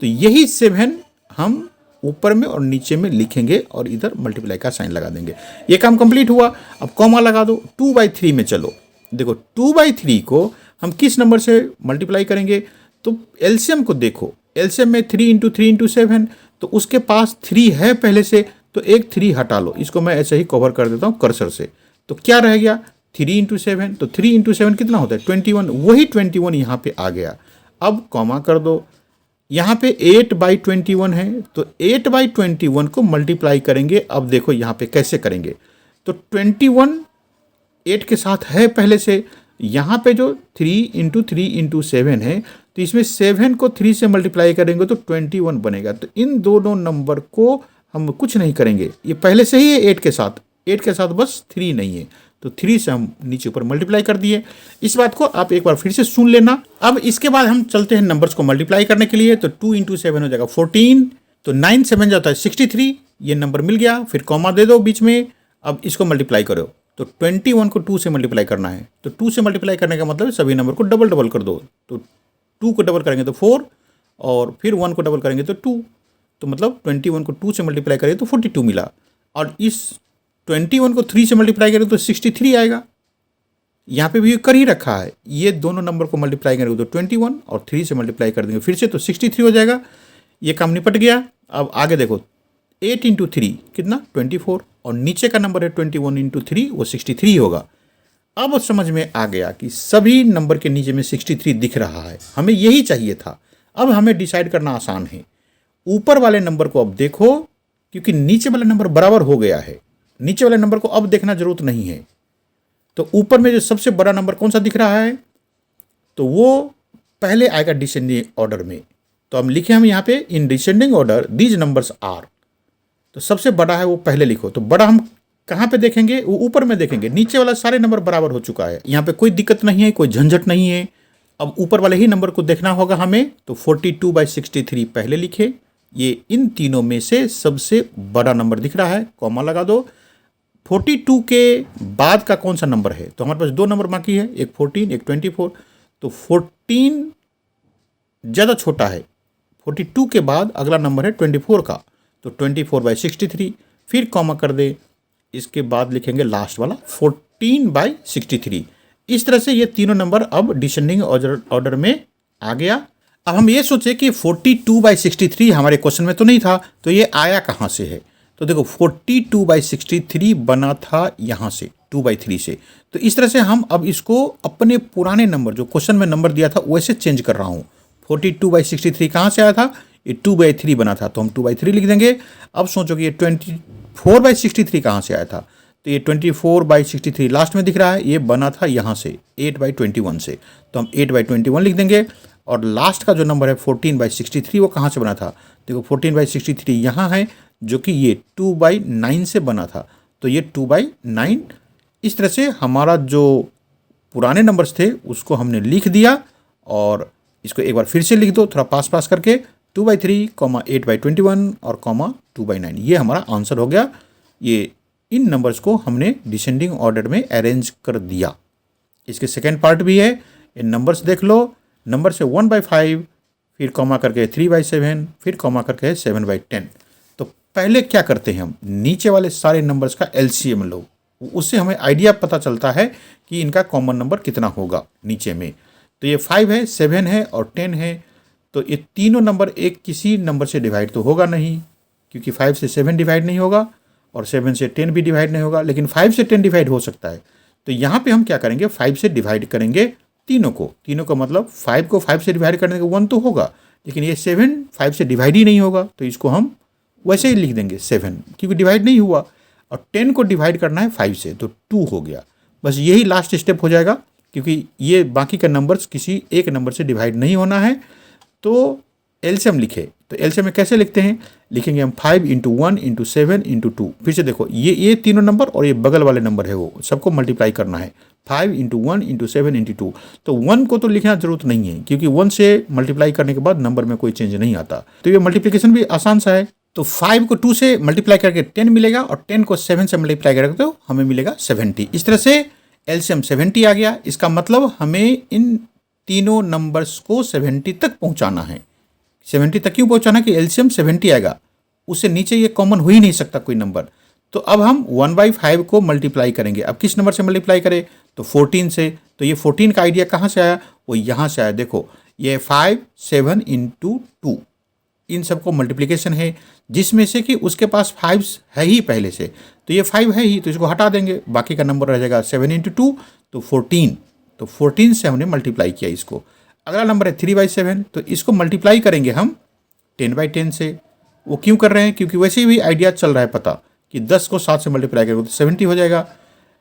तो यही 7 हम ऊपर में और नीचे में लिखेंगे और इधर मल्टीप्लाई का साइन लगा देंगे। ये काम कंप्लीट हुआ। अब कॉमा लगा दो। 2/3 में चलो, देखो 2/3 को हम किस नंबर से मल्टीप्लाई करेंगे। तो एलसीएम को देखो, एलसीएम में 3 × 3 × 7, तो उसके पास 3 है पहले से, तो एक 3 हटा लो। इसको मैं ऐसे ही कवर कर देता हूँ कर्सर से। तो क्या रह गया, 3 × 7। तो 3 × 7 कितना होता है, 21। वही 21 यहाँ पे आ गया। अब कॉमा कर दो। यहाँ पे 8/21 है, तो 8/21 को मल्टीप्लाई करेंगे। अब देखो यहाँ पे कैसे करेंगे। तो 21 8 के साथ है पहले से। यहाँ पे जो 3 × 3 × 7 है, तो इसमें 7 को 3 से मल्टीप्लाई करेंगे तो 21 बनेगा। तो इन दोनों नंबर को हम कुछ नहीं करेंगे, ये पहले से ही है 8 के साथ बस 3 नहीं है। तो 3 से हम नीचे ऊपर मल्टीप्लाई कर दिए। इस बात को आप एक बार फिर से सुन लेना। अब इसके बाद हम चलते हैं नंबर्स को मल्टीप्लाई करने के लिए। तो 2 × 7 हो जाएगा 14। तो 9 7 जाता है 63। ये नंबर मिल गया। फिर कॉमा दे दो बीच में। अब इसको मल्टीप्लाई करो। तो 21 को 2 से मल्टीप्लाई करना है। तो 2 से मल्टीप्लाई करने का मतलब सभी नंबर को डबल डबल कर दो। तो 2 को डबल करेंगे तो 4, और फिर 1 को डबल करेंगे तो 2। तो मतलब 21 को 2 से मल्टीप्लाई करेंगे तो 42 मिला। और इस 21 को 3 से मल्टीप्लाई करें तो 63 आएगा। यहाँ पे भी कर ही रखा है। ये दोनों नंबर को मल्टीप्लाई करेंगे तो 21, और 3 से मल्टीप्लाई कर देंगे फिर से तो 63 हो जाएगा। ये काम निपट गया। अब आगे देखो, 8 × 3 कितना, 24, और नीचे का नंबर है 21 × 3, वो 63 होगा। अब समझ में आ गया कि सभी नंबर के नीचे में 63 दिख रहा है। हमें यही चाहिए था। अब हमें डिसाइड करना आसान है। ऊपर वाले नंबर को अब देखो, क्योंकि नीचे वाला नंबर बराबर हो गया है। नीचे वाले नंबर को अब देखना जरूरत नहीं है। तो ऊपर में जो सबसे बड़ा नंबर कौन सा दिख रहा है, तो वो पहले आएगा डिसेंडिंग ऑर्डर में। तो हम लिखे हम यहाँ पे in descending order these numbers are. तो सबसे बड़ा है वो पहले लिखो। तो बड़ा हम कहाँ पे देखेंगे, वो ऊपर में देखेंगे। नीचे वाला सारे नंबर बराबर हो चुका है। यहाँ पे कोई दिक्कत नहीं है, कोई झंझट नहीं है। अब ऊपर वाले ही नंबर को देखना होगा हमें। तो 42/63 पहले लिखे। ये इन तीनों में से सबसे बड़ा नंबर दिख रहा है, कॉमा लगा दो। 42 के बाद का कौन सा नंबर है, तो हमारे पास 2 नंबर बाकी है, एक 14 एक 24। तो 14 ज़्यादा छोटा है। 42 के बाद अगला नंबर है 24 का, तो 24/63 फिर कॉमा कर दे। इसके बाद लिखेंगे लास्ट वाला 14/63। इस तरह से ये तीनों नंबर अब डिसेंडिंग ऑर्डर में आ गया। अब हम ये सोचे कि 42/63 हमारे क्वेश्चन में तो नहीं था, तो ये आया कहाँ से है। तो देखो 42/63 बना था यहाँ से 2/3 से। तो इस तरह से हम अब इसको अपने पुराने नंबर जो क्वेश्चन में नंबर दिया था वैसे चेंज कर रहा हूँ। 42/63 कहाँ से आया था, ये 2/3 बना था, तो हम 2/3 लिख देंगे। अब सोचो कि ये 24/63 कहाँ से आया था, तो ये 24/63 लास्ट में दिख रहा है, ये बना था यहाँ से 8/21 से, तो हम 8/21 लिख देंगे। और लास्ट का जो नंबर है 14/63 वो कहाँ से बना था, देखो 14/63 यहाँ है, जो कि ये 2/9 से बना था, तो ये 2/9। इस तरह से हमारा जो पुराने नंबर्स थे उसको हमने लिख दिया। और इसको एक बार फिर से लिख दो थोड़ा पास करके, 2/3, 8/21 और 2/9। ये हमारा आंसर हो गया। ये इन नंबर्स को हमने डिसेंडिंग ऑर्डर में अरेंज कर दिया। इसके सेकेंड पार्ट भी है, ये नंबर्स देख लो। नंबर से 1/5, फिर कॉमा करके 3/7, फिर कॉमा करके 7/10। तो पहले क्या करते हैं हम, नीचे वाले सारे नंबर्स का एलसीएम लो, उससे हमें आइडिया पता चलता है कि इनका कॉमन नंबर कितना होगा नीचे में। तो ये 5 है, 7 है और 10 है। तो ये तीनों नंबर एक किसी नंबर से डिवाइड तो होगा नहीं, क्योंकि 5 से 7 डिवाइड नहीं होगा और 7 से 10 भी डिवाइड नहीं होगा, लेकिन 5 से 10 डिवाइड हो सकता है। तो यहाँ पे हम क्या करेंगे, 5 से डिवाइड करेंगे तीनों को मतलब 5 को 5 से डिवाइड करने का 1 तो होगा, लेकिन ये 7 5 से डिवाइड ही नहीं होगा, तो इसको हम वैसे ही लिख देंगे 7, क्योंकि डिवाइड नहीं हुआ। और 10 को डिवाइड करना है 5 से, तो 2 हो गया। बस यही लास्ट स्टेप हो जाएगा, क्योंकि ये बाकी का नंबर्स किसी एक नंबर से डिवाइड नहीं होना है। तो एलसीएम लिखे, तो एलसीएम में कैसे लिखते हैं, लिखेंगे हम 5 इंटू 1 इंटू 7 इंटू 2। फिर से देखो, ये तीनों नंबर और ये बगल वाले नंबर है, वो सबको मल्टीप्लाई करना है। 5 इंटू 1 इंटू 7 इंटू 2। तो 1 को तो लिखना जरूरत नहीं है, क्योंकि 1 से मल्टीप्लाई करने के बाद नंबर में कोई चेंज नहीं आता। तो ये मल्टीप्लिकेशन भी आसान सा है। तो 5 को 2 से मल्टीप्लाई करके 10 मिलेगा, और 10 को 7 से मल्टीप्लाई करेंगे तो हमें मिलेगा 70। इस तरह से एलसीएम 70 आ गया। इसका मतलब हमें इन तीनों नंबर्स को 70 तक पहुंचाना है। 70 तक क्यों पहुंचाना, कि एलसीएम 70 आएगा, उससे नीचे ये कॉमन हो ही नहीं सकता कोई नंबर। तो अब हम 1/5 को मल्टीप्लाई करेंगे। अब किस नंबर से मल्टीप्लाई करें, तो 14 से। तो ये 14 का आइडिया कहाँ से आया, वो यहाँ से आया। देखो, ये 5 7 इंटू 2, इन सबको मल्टीप्लिकेशन है, जिसमें से कि उसके पास 5 है ही पहले से, तो ये 5 है ही, तो इसको हटा देंगे, बाकी का नंबर रह जाएगा 7 इंटू 2, तो 14। तो 14 से हमने मल्टीप्लाई किया इसको। अगला नंबर है 3/7, तो इसको मल्टीप्लाई करेंगे हम 10/10 से। वो क्यों कर रहे हैं, क्योंकि वैसे भी आइडिया चल रहा है पता कि 10 को 7 से मल्टीप्लाई करेंगे तो 70 हो जाएगा।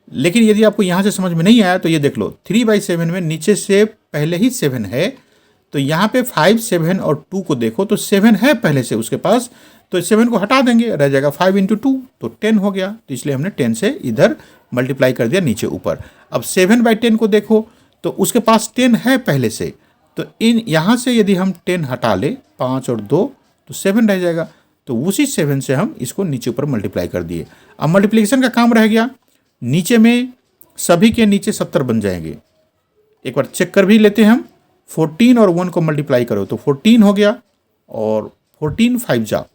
लेकिन यदि आपको यहाँ से समझ में नहीं आया तो ये देख लो, 3/7 में नीचे से पहले ही 7 है, तो यहाँ पे 5 7 और 2 को देखो, तो 7 है पहले से उसके पास, तो 7 को हटा देंगे, रह जाएगा 5 इंटू 2, तो 10 हो गया। तो इसलिए हमने 10 से इधर मल्टीप्लाई कर दिया नीचे ऊपर। अब 7/10 को देखो, तो उसके पास 10 है पहले से, तो इन यहाँ से यदि हम 10 हटा ले, 5 और 2, तो 7 रह जाएगा। तो उसी 7 से हम इसको नीचे ऊपर मल्टीप्लाई कर दिए। अब मल्टीप्लिकेशन का काम रह गया, नीचे में सभी के नीचे 70 बन जाएंगे। एक बार चेक कर भी लेते हैं हम, 14 और 1 को मल्टीप्लाई करो तो 14 हो गया, और 14 5 जा,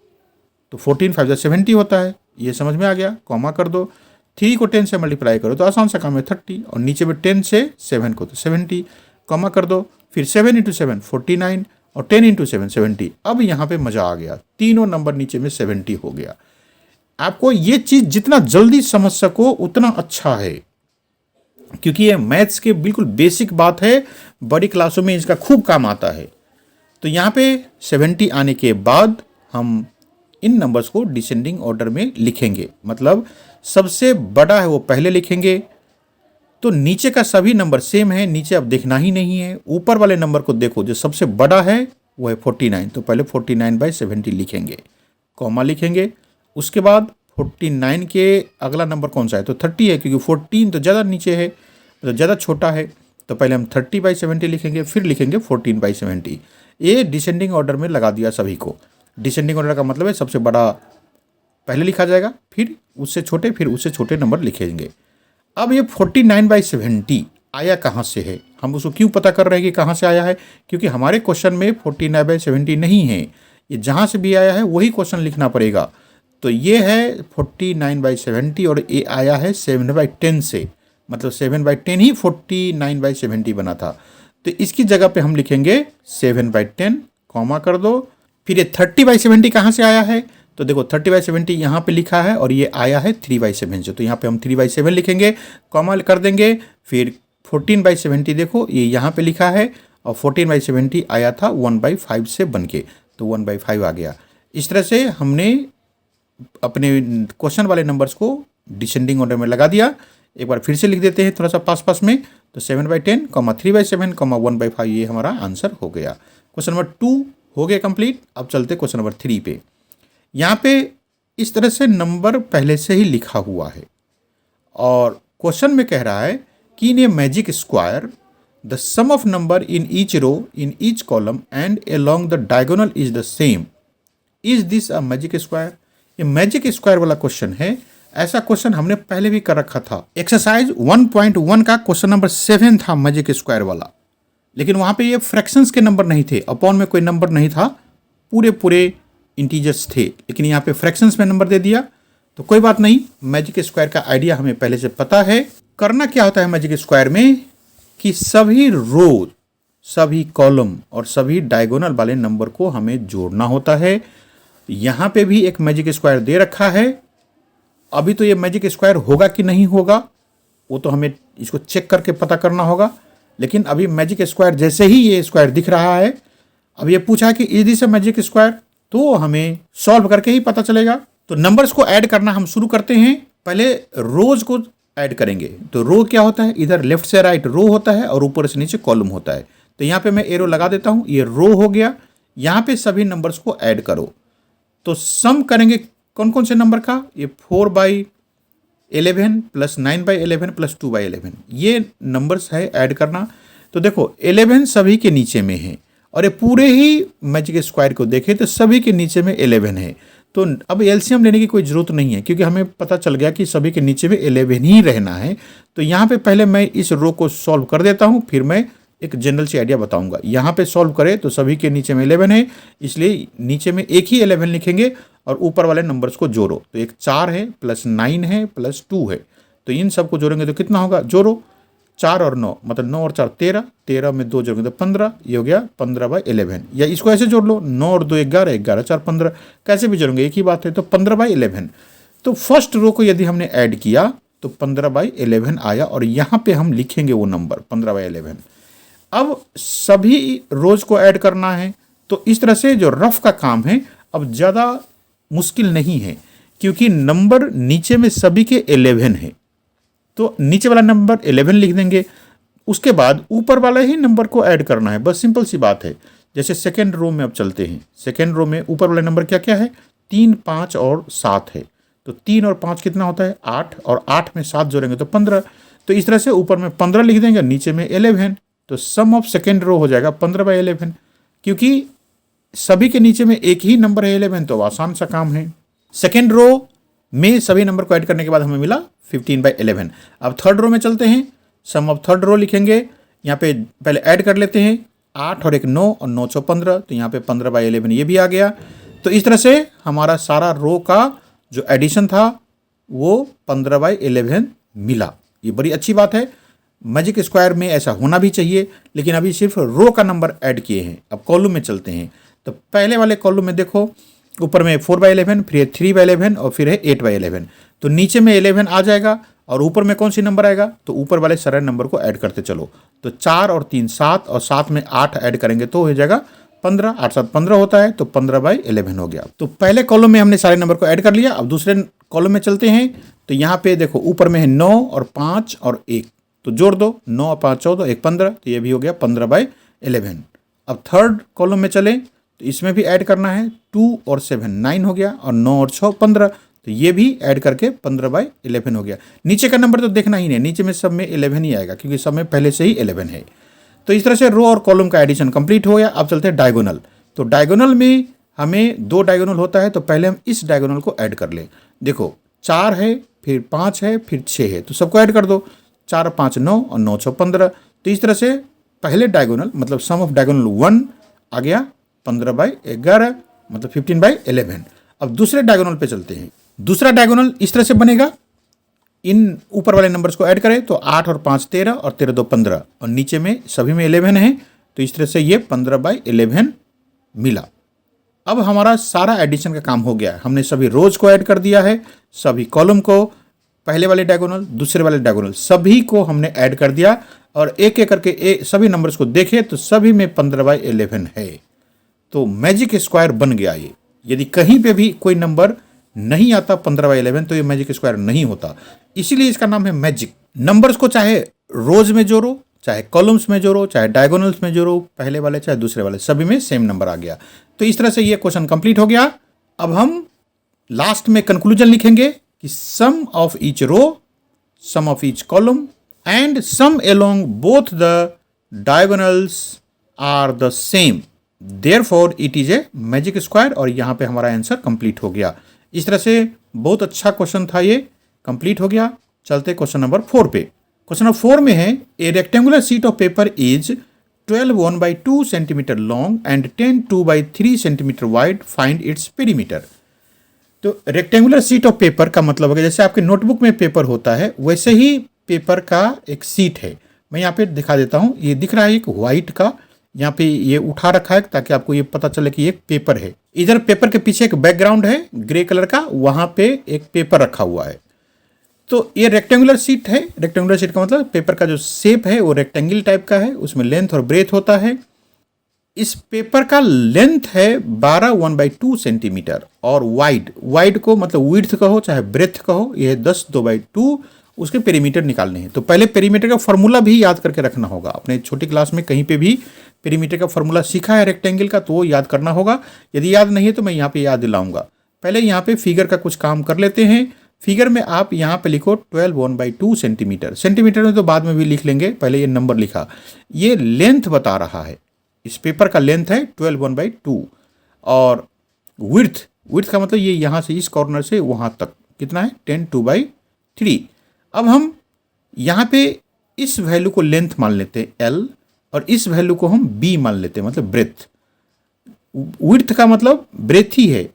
तो 14 5 जा 70 होता है, ये समझ में आ गया। कॉमा कर दो, 3 को 10 से मल्टीप्लाई करो तो आसान सा काम है 30, और नीचे में 10 से 7 को तो 70, कॉमा कर दो, फिर 7 इंटू 7 49, और 10 इंटू 7 70। अब यहाँ पे मज़ा आ गया, तीनों नंबर नीचे में 70 हो गया। आपको ये चीज़ जितना जल्दी समझ सको उतना अच्छा है, क्योंकि ये मैथ्स के बिल्कुल बेसिक बात है, बड़ी क्लासों में इसका खूब काम आता है। तो यहाँ पे 70 आने के बाद हम इन नंबर्स को डिसेंडिंग ऑर्डर में लिखेंगे, मतलब सबसे बड़ा है वो पहले लिखेंगे। तो नीचे का सभी नंबर सेम है, नीचे अब देखना ही नहीं है। ऊपर वाले नंबर को देखो, जो सबसे बड़ा है वो है 49, तो पहले 49/70 लिखेंगे, कॉमा लिखेंगे। उसके बाद 49 के अगला नंबर कौन सा है, तो 30 है, क्योंकि 14 तो ज़्यादा नीचे है, तो ज़्यादा छोटा है, तो पहले हम 30/70 लिखेंगे, फिर लिखेंगे 14/70। ये डिसेंडिंग ऑर्डर में लगा दिया सभी को। डिसेंडिंग ऑर्डर का मतलब है सबसे बड़ा पहले लिखा जाएगा, फिर उससे छोटे नंबर लिखेंगे। अब ये 49/70 आया कहाँ से है, हम उसको क्यों पता कर रहे हैं कि कहाँ से आया है, क्योंकि हमारे क्वेश्चन में 49/70 नहीं है, ये जहाँ से भी आया है वही क्वेश्चन लिखना पड़ेगा। तो ये है 49/70 और ये आया है 7/10 से, मतलब 7/10 ही 49/70 बना था। तो इसकी जगह पे हम लिखेंगे 7/10, कॉमा कर दो। फिर ये 30/70 कहाँ से आया है, तो देखो 30/70 यहाँ पे लिखा है और ये आया है 3/7 से, तो यहाँ पे हम 3/7 लिखेंगे, कॉमा कर देंगे। फिर 14/70 देखो ये यहाँ पे लिखा है, और 14/70 आया था 1/5 से बन के, तो 1/5 आ गया। इस तरह से हमने अपने क्वेश्चन वाले नंबर्स को डिसेंडिंग ऑर्डर में लगा दिया। एक बार फिर से लिख देते हैं थोड़ा सा पास में, तो 7/10, 3/7, 1/5 ये हमारा आंसर हो गया। क्वेश्चन नंबर 2 हो गया कंप्लीट। अब चलते क्वेश्चन नंबर 3 पे। यहाँ पे इस तरह से नंबर पहले से ही लिखा हुआ है, और क्वेश्चन में कह रहा है कि in a magic square the sum of number in each row in each column and along the diagonal is the same, is this a magic square. ये मैजिक स्क्वायर वाला क्वेश्चन है। ऐसा क्वेश्चन हमने पहले भी कर रखा था, एक्सरसाइज 1.1 का क्वेश्चन नंबर 7 था मैजिक स्क्वायर वाला, लेकिन वहाँ पे ये फ्रैक्शंस के नंबर नहीं थे, अपॉन में कोई नंबर नहीं था, पूरे इंटीजर्स थे, लेकिन यहाँ पे फ्रैक्शंस में नंबर दे दिया। तो कोई बात नहीं, मैजिक स्क्वायर का आइडिया हमें पहले से पता है। करना क्या होता है मैजिक स्क्वायर में, कि सभी रो, सभी कॉलम और सभी डायगोनल वाले नंबर को हमें जोड़ना होता है, यहाँ पे भी एक मैजिक स्क्वायर दे रखा है। अभी तो ये मैजिक स्क्वायर होगा कि नहीं होगा वो तो हमें इसको चेक करके पता करना होगा, लेकिन अभी मैजिक स्क्वायर जैसे ही ये स्क्वायर दिख रहा है, अब ये पूछा है कि is this a magic square, तो हमें सॉल्व करके ही पता चलेगा। तो नंबर्स को ऐड करना हम शुरू करते हैं। पहले रोज को ऐड करेंगे। तो रो क्या होता है, इधर लेफ्ट से राइट रो होता है और ऊपर से नीचे कॉलम होता है। तो यहाँ पे मैं एरो लगा देता हूँ, ये रो हो गया। यहाँ पे सभी नंबर्स को ऐड करो। तो सम करेंगे कौन कौन से नंबर का, ये 4/11 प्लस 9/11 प्लस 2/11, ये नंबर्स है ऐड करना। तो देखो 11 सभी के नीचे में है और ये पूरे ही मैजिक स्क्वायर को देखें तो सभी के नीचे में 11 है। तो अब एलसीएम लेने की कोई ज़रूरत नहीं है क्योंकि हमें पता चल गया कि सभी के नीचे में 11 ही रहना है। तो यहाँ पे पहले मैं इस रो को सॉल्व कर देता हूँ, फिर मैं एक जनरल सी आइडिया बताऊंगा। यहाँ पे सॉल्व करें तो सभी के नीचे में 11 है, इसलिए नीचे में एक ही 11 लिखेंगे और ऊपर वाले नंबर्स को जोड़ो। तो एक 4 है प्लस 9 है प्लस 2 है, तो इन सबको जोड़ेंगे तो कितना होगा, जोड़ो 4 और 9 मतलब 9 और 4 13, 13 में 2 जोड़ेंगे तो 15, ये हो गया 15/11। या इसको ऐसे जोड़ लो 9 और 2 11, 11 4 15, कैसे भी जोड़ेंगे एक ही बात है। तो 15/11। तो फर्स्ट रो को यदि हमने ऐड किया तो 15/11 आया और यहाँ पे हम लिखेंगे वो नंबर 15/11। अब सभी रोज को ऐड करना है। तो इस तरह से जो रफ का काम है अब ज़्यादा मुश्किल नहीं है क्योंकि नंबर नीचे में सभी के 11 है। तो नीचे वाला नंबर 11 लिख देंगे, उसके बाद ऊपर वाला ही नंबर को ऐड करना है, बस सिंपल सी बात है। जैसे सेकेंड रो में अब चलते हैं। सेकेंड रो में ऊपर वाला नंबर क्या क्या है, 3 5 और 7 है। तो 3 और 5 कितना होता है 8, और 8 में 7 जोड़ेंगे तो 15। तो इस तरह से ऊपर में 15 लिख देंगे, नीचे में 11। तो सम ऑफ सेकेंड रो हो जाएगा 15/11। क्योंकि सभी के नीचे में एक ही नंबर है 11, तो आसान सा काम है। सेकेंड रो में सभी नंबर को ऐड करने के बाद हमें मिला 15/11। अब थर्ड रो में चलते हैं। सम ऑफ थर्ड रो लिखेंगे, यहाँ पे पहले ऐड कर लेते हैं 8 और 1 9 और 9 6 15, तो यहाँ पे 15/11 ये भी आ गया। तो इस तरह से हमारा सारा रो का जो एडिशन था वो 15/11 मिला। ये बड़ी अच्छी बात है। मैजिक स्क्वायर में ऐसा होना भी चाहिए, लेकिन अभी सिर्फ रो का नंबर ऐड किए हैं। अब कॉलम में चलते हैं। तो पहले वाले कॉलम में देखो ऊपर में 4/11, फिर है 3/11 और फिर है 8/11। तो नीचे में 11 आ जाएगा और ऊपर में कौन सी नंबर आएगा, तो ऊपर वाले सारे नंबर को ऐड करते चलो। तो 4 और 3 7 और 7 में 8 ऐड करेंगे तो हो जाएगा 15, 8 7 15 होता है, तो 15/11 हो गया। तो पहले कॉलम में हमने सारे नंबर को ऐड कर लिया। अब दूसरे कॉलम में चलते हैं। तो यहाँ पे देखो ऊपर में है 9 और 5 और 1, तो जोड़ दो 9 और 5 14, 1 15, तो ये भी हो गया 15/11। अब थर्ड कॉलम में चलें तो इसमें भी ऐड करना है 2 और 7 9 हो गया, और 9 और 6 15, तो ये भी ऐड करके 15/11 हो गया। नीचे का नंबर तो देखना ही नहीं, नीचे में सब में 11 ही आएगा क्योंकि सब में पहले से ही 11 है। तो इस तरह से रो और कॉलम का एडिशन कंप्लीट हो गया। अब चलते हैं डायगोनल। तो डायगोनल में हमें 2 डायगोनल होता है, तो पहले हम इस डायगोनल को ऐड कर लें। देखो 4 है, फिर 5 है, फिर 6 है, तो सबको ऐड कर दो। 4 5 9 और 9 6 15। तो इस तरह से पहले डायगोनल मतलब सम ऑफ डायगोनल 1 आ गया 15/11 मतलब 15/11। अब दूसरे डायगोनल पे चलते हैं। दूसरा डायगोनल इस तरह से बनेगा, इन ऊपर वाले नंबर्स को ऐड करें तो 8 और 5 13 और 13 2 15, और नीचे में सभी में 11 है, तो इस तरह से ये 15/11 मिला। अब हमारा सारा एडिशन का काम हो गया। हमने सभी रोज को ऐड कर दिया है, सभी कॉलम को, पहले वाले डायगोनल दूसरे वाले डायगोनल सभी को हमने ऐड कर दिया, और एक एक करके सभी नंबर्स को देखें तो सभी में 15/11 है। तो मैजिक स्क्वायर बन गया ये। यदि कहीं पे भी कोई नंबर नहीं आता 15/11 तो ये मैजिक स्क्वायर नहीं होता, इसीलिए इसका नाम है मैजिक। नंबर्स को चाहे रोज में जोड़ो, चाहे कॉलम्स में जोड़ो, चाहे डायगोनल्स में जोड़ो, पहले वाले चाहे दूसरे वाले, सभी में सेम नंबर आ गया। तो इस तरह से ये क्वेश्चन कंप्लीट हो गया। अब हम लास्ट में कंक्लूजन लिखेंगे कि sum of each row, sum of each column and sum along both the diagonals are the same, therefore it is a magic square. और यहाँ पे हमारा आंसर कंप्लीट हो गया। इस तरह से बहुत अच्छा क्वेश्चन था, ये कंप्लीट हो गया। चलते क्वेश्चन नंबर 4 पे। क्वेश्चन नंबर 4 में है ए rectangular sheet of paper is 12 1/2 centimetre long and 10 2/3 centimetre wide, find its perimeter. तो रेक्टेंगुलर शीट ऑफ पेपर का मतलब है जैसे आपके नोटबुक में पेपर होता है वैसे ही पेपर का एक शीट है। मैं यहाँ पे दिखा देता हूँ। ये दिख रहा है एक व्हाइट का यहाँ पे ये उठा रखा है ताकि आपको ये पता चले कि ये पेपर है। इधर पेपर के पीछे एक बैकग्राउंड है ग्रे कलर का, वहाँ पे एक पेपर रखा हुआ है। तो ये रेक्टेंगुलर शीट है। रेक्टेंगुलर शीट का मतलब पेपर का जो शेप है वो रेक्टेंगल टाइप का है, उसमें लेंथ और ब्रेथ होता है। इस पेपर का लेंथ है 12 सेंटीमीटर और वाइड को मतलब विड्थ कहो चाहे ब्रेथ कहो, ये 10 2/2 उसके पेरीमीटर निकालने हैं। तो पहले पेरीमीटर का फॉर्मूला भी याद करके रखना होगा। अपने छोटी क्लास में कहीं पे भी पेरीमीटर का फॉर्मूला सीखा है रेक्टेंगल का, तो वो याद करना होगा। यदि याद नहीं है तो मैं यहाँ पे याद दिलाऊंगा। पहले यहाँ पे फिगर का कुछ काम कर लेते हैं। फिगर में आप यहाँ पे लिखो 12 सेंटीमीटर। सेंटीमीटर में तो बाद में भी लिख लेंगे, पहले ये नंबर लिखा। ये लेंथ बता रहा है, इस पेपर का लेंथ है 12 और विड्थ का मतलब ये यहाँ से इस कॉर्नर से वहाँ तक कितना है 10 2/3। अब हम यहाँ पे इस वैल्यू को लेंथ मान लेते हैं L और इस वैल्यू को हम B मान लेते हैं, मतलब ब्रेथ। विड्थ का मतलब ब्रेथ ही है।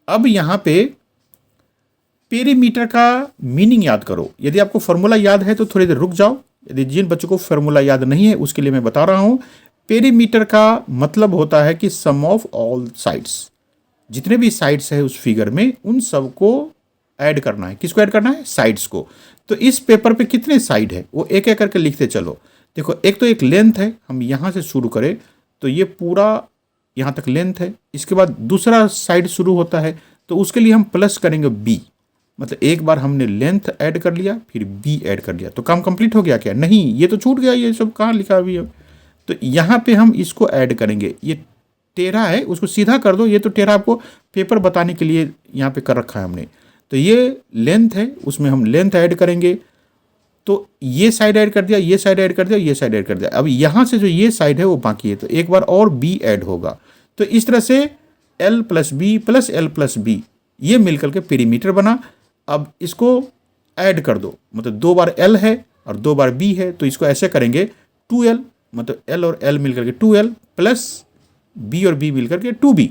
अब यहाँ पे पेरीमीटर का मीनिंग याद करो। यदि आपको फॉर्मूला याद है तो थोड़ी देर रुक जाओ। यदि जिन बच्चों को फॉर्मूला याद नहीं है उसके लिए मैं बता रहा हूँ। पेरीमीटर का मतलब होता है कि सम ऑफ ऑल साइड्स, जितने भी साइड्स है उस फिगर में उन सबको ऐड करना है। किसको ऐड करना है? साइड्स को। तो इस पेपर पे कितने साइड है वो एक एक करके लिखते चलो। देखो, एक तो एक लेंथ है, हम यहाँ से शुरू करें तो ये पूरा यहाँ तक लेंथ है। इसके बाद दूसरा साइड शुरू होता है तो उसके लिए हम प्लस करेंगे B, मतलब एक बार हमने लेंथ ऐड कर लिया फिर B ऐड कर लिया तो काम कंप्लीट हो गया क्या? नहीं, ये तो छूट गया। ये सब कहाँ लिखा अभी है? तो यहाँ पे हम इसको ऐड करेंगे। ये टेढ़ा है, उसको सीधा कर दो। ये तो टेढ़ा आपको पेपर बताने के लिए यहाँ पे कर रखा है हमने। तो ये लेंथ है, उसमें हम लेंथ ऐड करेंगे। तो ये साइड ऐड कर दिया, ये साइड ऐड कर दिया, ये साइड ऐड कर दिया। अब यहाँ से जो ये साइड है वो बाकी है, तो एक बार और B ऐड होगा। तो इस तरह से L + B + L + B ये मिलकर के पेरीमीटर बना। अब इसको ऐड कर दो, मतलब 2 बार L है और 2 बार B है, तो इसको ऐसे करेंगे 2L, मतलब L और L मिलकर के 2L प्लस B और B मिलकर के 2B।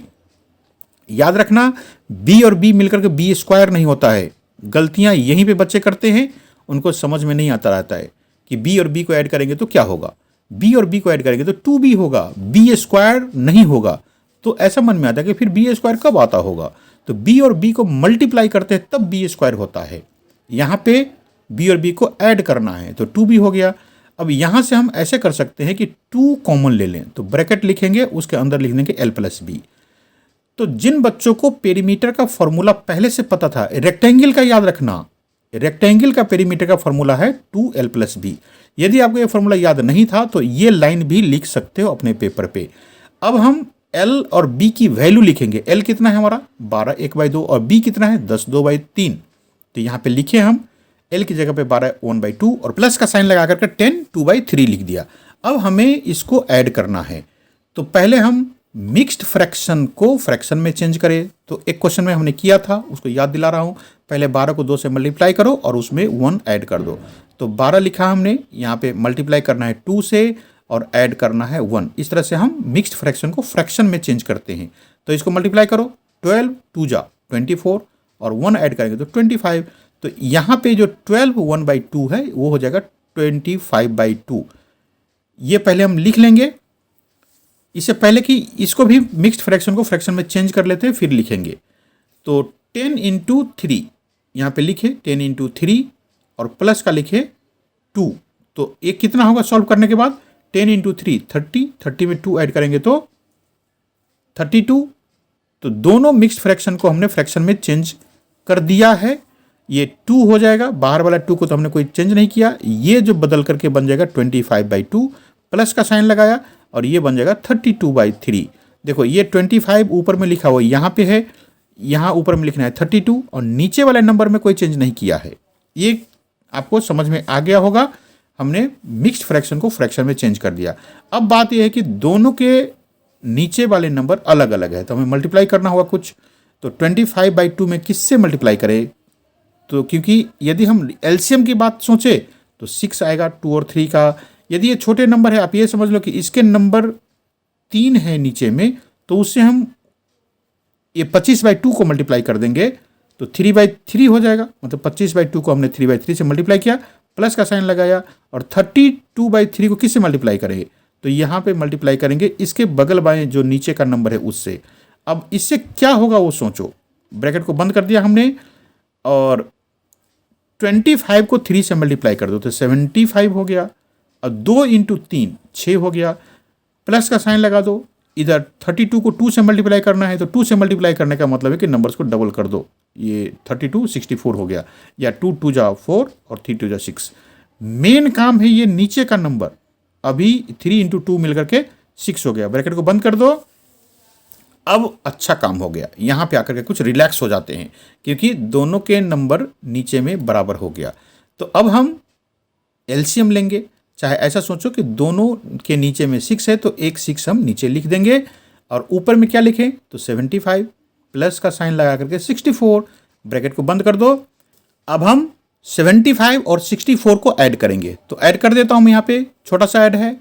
याद रखना, B और B मिलकर के B² नहीं होता है। गलतियां यहीं पे बच्चे करते हैं, उनको समझ में नहीं आता रहता है कि B और B को ऐड करेंगे तो क्या होगा। B और B को ऐड करेंगे तो 2B होगा, B² नहीं होगा। तो ऐसा मन में आता है कि फिर B² कब आता होगा? तो B और B को मल्टीप्लाई करते हैं तब B² होता है। यहाँ पे B और B को ऐड करना है तो 2B हो गया। अब यहाँ से हम ऐसे कर सकते हैं कि 2 कॉमन ले लें, तो ब्रैकेट लिखेंगे, उसके अंदर लिख देंगे L + B। तो जिन बच्चों को पेरीमीटर का फॉर्मूला पहले से पता था, रेक्टेंगल का याद रखना, रेक्टेंगल का पेरीमीटर का फॉर्मूला है 2L + B। यदि आपको ये फॉर्मूला याद नहीं था तो ये लाइन भी लिख सकते हो अपने पेपर पे। अब हम L और B की वैल्यू लिखेंगे। L कितना है हमारा 12 1/2 और B कितना है 10 2/3। तो यहाँ पे लिखे हम L की जगह पे 12 1/2 और प्लस का साइन लगा करके 10 2/3 लिख दिया। अब हमें इसको ऐड करना है। तो पहले हम मिक्स्ड फ्रैक्शन को फ्रैक्शन में चेंज करें। तो एक क्वेश्चन में हमने किया था, उसको याद दिला रहा हूँ। पहले 12 को 2 से मल्टीप्लाई करो और उसमें 1 ऐड कर दो। तो 12 लिखा हमने, यहाँ पे मल्टीप्लाई करना है 2 से और ऐड करना है 1। इस तरह से हम मिक्स्ड फ्रैक्शन को फ्रैक्शन में चेंज करते हैं। तो इसको मल्टीप्लाई करो, 12 2 जा 24 और 1 ऐड करेंगे तो 25। तो यहाँ पे जो 12 1/2 है वो हो जाएगा 25/2। ये पहले हम लिख लेंगे। इससे पहले कि इसको भी मिक्स्ड फ्रैक्शन को फ्रैक्शन में चेंज कर लेते हैं फिर लिखेंगे। तो 10 × 3 यहाँ पे लिखे 10 × 3 और प्लस का लिखे 2। तो ये कितना होगा सॉल्व करने के बाद? 10 × 3 30, 30 में 2 ऐड करेंगे तो 32। तो दोनों मिक्स्ड फ्रैक्शन को हमने फ्रैक्शन में चेंज कर दिया है। ये 2 हो जाएगा, बाहर वाला 2 को तो हमने कोई चेंज नहीं किया। ये जो बदल करके बन जाएगा 25/2, प्लस का साइन लगाया और ये बन जाएगा 32/3। देखो, ये 25 ऊपर में लिखा हुआ यहाँ पे है, यहाँ ऊपर में लिखना है 32 और नीचे वाले नंबर में कोई चेंज नहीं किया है। ये आपको समझ में आ गया होगा। हमने मिक्स्ड फ्रैक्शन को फ्रैक्शन में चेंज कर दिया। अब बात यह है कि दोनों के नीचे वाले नंबर अलग अलग है, तो हमें मल्टीप्लाई करना होगा कुछ। तो 25/2 में किससे मल्टीप्लाई करें? तो क्योंकि यदि हम एलसीएम की बात सोचे तो 6 आएगा 2 और 3 का। यदि ये छोटे नंबर है, आप ये समझ लो कि इसके नंबर 3 है नीचे में, तो उससे हम ये 25/2 को मल्टीप्लाई कर देंगे तो 3/3 हो जाएगा। मतलब 25/2 को हमने 3/3 से मल्टीप्लाई किया, प्लस का साइन लगाया और 32/3 को किससे मल्टीप्लाई करें? तो यहाँ पे मल्टीप्लाई करेंगे इसके बगल बाएं जो नीचे का नंबर है उससे। अब इससे क्या होगा वो सोचो। ब्रैकेट को बंद कर दिया हमने और 25 को 3 से मल्टीप्लाई कर दो तो 75 हो गया। अब 2 इंटू 3 6 हो गया, प्लस का साइन लगा दो। इधर 32 को 2 से मल्टीप्लाई करना है तो 2 से मल्टीप्लाई करने का मतलब है कि नंबर्स को डबल कर दो। ये 32 64 हो गया, या 2 2 जा 4 और 3 2 जा 6। मेन काम है ये नीचे का नंबर। अभी 3 इंटू 2 मिलकर के 6 हो गया। ब्रैकेट को बंद कर दो। अब अच्छा काम हो गया, यहाँ पे आकर के कुछ रिलैक्स हो जाते हैं क्योंकि दोनों के नंबर नीचे में बराबर हो गया। तो अब हम एलसीएम लेंगे। चाहे ऐसा सोचो कि दोनों के नीचे में 6 है तो एक 6 हम नीचे लिख देंगे और ऊपर में क्या लिखें तो 75 प्लस का साइन लगा करके 64। ब्रैकेट को बंद कर दो। अब हम 75 और 64 को ऐड करेंगे तो ऐड कर देता हूँ। यहाँ पे छोटा सा ऐड है,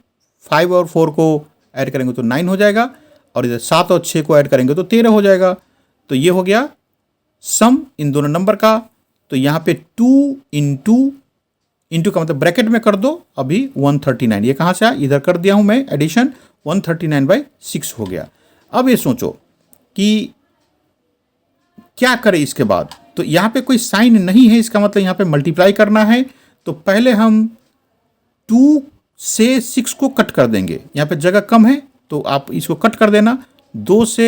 5 और 4 को ऐड करेंगे तो 9 हो जाएगा और इधर 7 और 6 को ऐड करेंगे तो 13 हो जाएगा। तो ये हो गया सम इन दोनों नंबर का। तो यहाँ पे 2 इंटू का मतलब ब्रैकेट में कर दो अभी 139। ये कहाँ से आया, इधर कर दिया हूँ मैं एडिशन, 139/6 हो गया। अब ये सोचो कि क्या करें इसके बाद। तो यहाँ पे कोई साइन नहीं है, इसका मतलब यहाँ पे मल्टीप्लाई करना है। तो पहले हम 2 से 6 को कट कर देंगे। यहाँ पे जगह कम है तो आप इसको कट कर देना। 2 से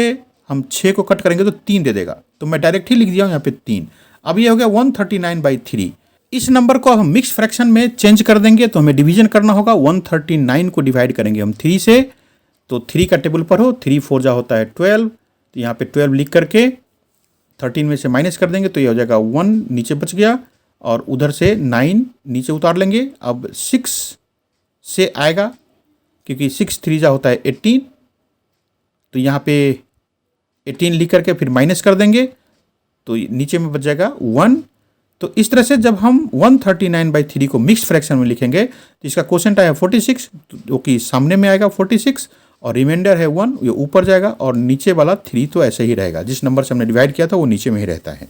हम 6 को कट करेंगे तो 3 दे देगा, तो मैं डायरेक्ट ही लिख दिया हूँ यहाँ पे 3। अब ये हो गया 139/3। इस नंबर को हम मिक्स फ्रैक्शन में चेंज कर देंगे तो हमें डिवीजन करना होगा। 139 को डिवाइड करेंगे हम 3 से, तो 3 का टेबल पर हो, 3 4 जा होता है 12। तो यहाँ पे 12 लिख करके 13 में से माइनस कर देंगे तो ये हो जाएगा 1 नीचे बच गया और उधर से 9 नीचे उतार लेंगे। अब 6 से आएगा क्योंकि 6 3 जा होता है 18, तो यहाँ पे 18 लिख करके फिर माइनस कर देंगे तो नीचे में बच जाएगा 1। तो इस तरह से जब हम 139/3 को मिक्स फ्रैक्शन में लिखेंगे तो इसका क्वोशंट आया 46, जो कि सामने में आएगा 46 और रिमाइंडर है 1, ये ऊपर जाएगा और नीचे वाला 3 तो ऐसे ही रहेगा। जिस नंबर से हमने डिवाइड किया था वो नीचे में ही रहता है।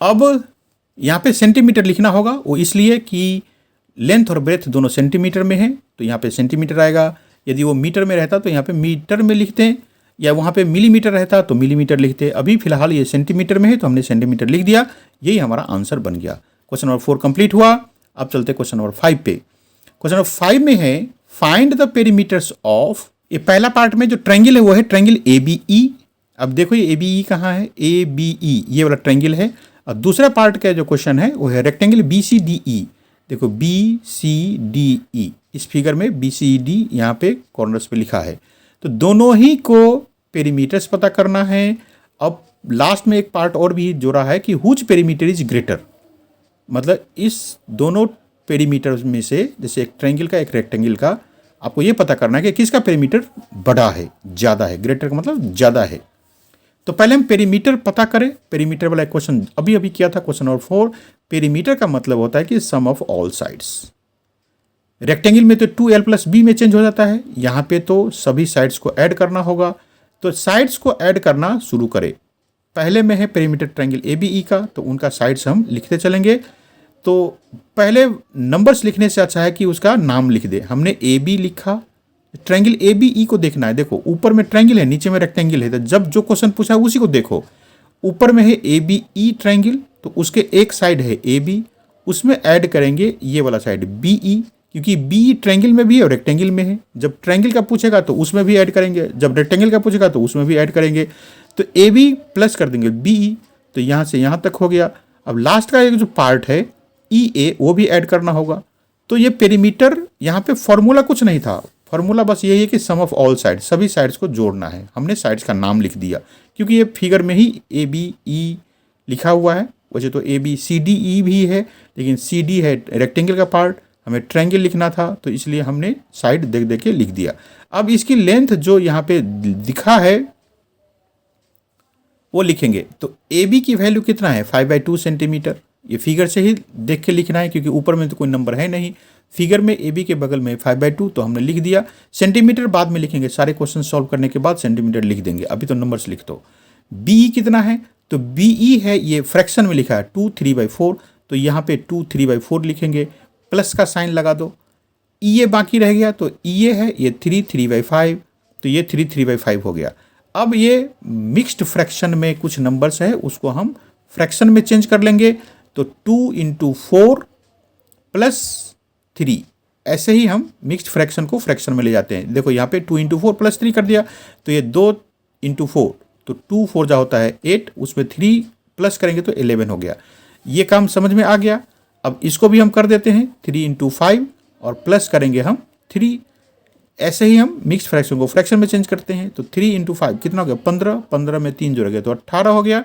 अब यहाँ पे सेंटीमीटर लिखना होगा, वो इसलिए कि लेंथ और ब्रेथ दोनों सेंटीमीटर में है तो यहाँ पे सेंटीमीटर आएगा। यदि वो मीटर में रहता तो यहाँ पे मीटर में लिखते हैं, या वहाँ पे मिलीमीटर रहता तो मिलीमीटर लिखते। अभी फिलहाल ये सेंटीमीटर में है तो हमने सेंटीमीटर लिख दिया। यही हमारा आंसर बन गया। क्वेश्चन नंबर 4 कंप्लीट हुआ। अब चलते क्वेश्चन नंबर 5 पे। क्वेश्चन नंबर 5 में है फाइंड द पेरीमीटर्स ऑफ। ये पहला पार्ट में जो ट्रायंगल है वो है ट्रायंगल ABE। अब देखो ये ABE कहाँ है, ABE ये वाला ट्रायंगल है। और दूसरा पार्ट का जो क्वेश्चन है वो है रेक्टेंगल BCDE। देखो BCDE, इस फिगर में BCD यहाँ पे कॉर्नर्स पे लिखा है। तो दोनों ही को पेरीमीटर्स पता करना है। अब लास्ट में एक पार्ट और भी जोड़ा है कि हुच पेरीमीटर इज ग्रेटर, मतलब इस दोनों पेरीमीटर में से, जैसे एक ट्रायंगल का एक रेक्टेंगल का, आपको ये पता करना है कि किसका पेरीमीटर बड़ा है, ज़्यादा है। ग्रेटर का मतलब ज़्यादा है। तो पहले हम पेरीमीटर पता करें। पेरीमीटर वाला क्वेश्चन अभी अभी किया था, क्वेश्चन नंबर 4। पेरीमीटर का मतलब होता है कि sum of all sides. Rectangle में तो 2l+b में चेंज हो जाता है, यहाँ पे तो सभी साइड्स को ऐड करना होगा। तो साइड्स को ऐड करना शुरू करें। पहले में है पेरीमीटर ट्रायंगल ABE का, तो उनका साइड्स हम लिखते चलेंगे। तो पहले नंबर्स लिखने से अच्छा है कि उसका नाम लिख दे। हमने AB लिखा, ट्रायंगल ABE को देखना है। देखो ऊपर में ट्रायंगल है, नीचे में रेक्टेंगल है, तो जब जो क्वेश्चन पूछा है उसी को देखो। ऊपर में है ABE ट्रायंगल, तो उसके एक साइड है AB, उसमें ऐड करेंगे ये वाला साइड BE, क्योंकि BE ट्रायंगल में भी है और रेक्टेंगल में है। जब ट्रायंगल का पूछेगा तो उसमें भी ऐड करेंगे, जब रेक्टेंगल का पूछेगा तो उसमें भी ऐड करेंगे। तो AB प्लस कर देंगे BE, तो यहाँ से यहाँ तक हो गया। अब लास्ट का एक जो पार्ट है EA, वो भी ऐड करना होगा। तो ये पेरीमीटर, यहाँ पे फॉर्मूला कुछ नहीं था, फॉर्मूला बस यही है कि सम ऑफ ऑल साइड, सभी साइड्स को जोड़ना है। हमने साइड्स का नाम लिख दिया क्योंकि ये फिगर में ही ABE लिखा हुआ है। वैसे तो ABCDE भी है, लेकिन CD है रेक्टेंगल का पार्ट, हमें ट्रायंगल लिखना था तो इसलिए हमने साइड देख देख के लिख दिया। अब इसकी लेंथ जो यहाँ पे दिखा है वो लिखेंगे। तो AB की वैल्यू कितना है, 5/2 सेंटीमीटर। ये फिगर से ही देख के लिखना है क्योंकि ऊपर में तो कोई नंबर है नहीं। फिगर में AB के बगल में 5/2, तो हमने लिख दिया। सेंटीमीटर बाद में लिखेंगे, सारे क्वेश्चन सॉल्व करने के बाद सेंटीमीटर लिख देंगे, अभी तो नंबर्स लिख दो। BE कितना है, तो BE है, ये फ्रैक्शन में लिखा है 2 3/4, तो यहाँ पे 2 3/4 लिखेंगे, प्लस का साइन लगा दो। ये बाकी रह गया, तो ये है, ये 3/5, तो ये 3/5 हो गया। अब ये मिक्स्ड फ्रैक्शन में कुछ नंबर्स है, उसको हम फ्रैक्शन में चेंज कर लेंगे, तो 2/4 + 3, ऐसे ही हम मिक्स्ड फ्रैक्शन को फ्रैक्शन में ले जाते हैं। देखो यहाँ पे 2/4 + 3 कर दिया, तो ये 2/4, तो 2 4 जा होता है 8, उसमें 3 प्लस करेंगे तो 11 हो गया। ये काम समझ में आ गया। अब इसको भी हम कर देते हैं 3/5 और प्लस करेंगे हम 3, ऐसे ही हम मिक्स फ्रैक्शन को फ्रैक्शन में चेंज करते हैं। तो 3/5 कितना हो गया, 15, 15 में 3 जोड़ गया तो 18 हो गया।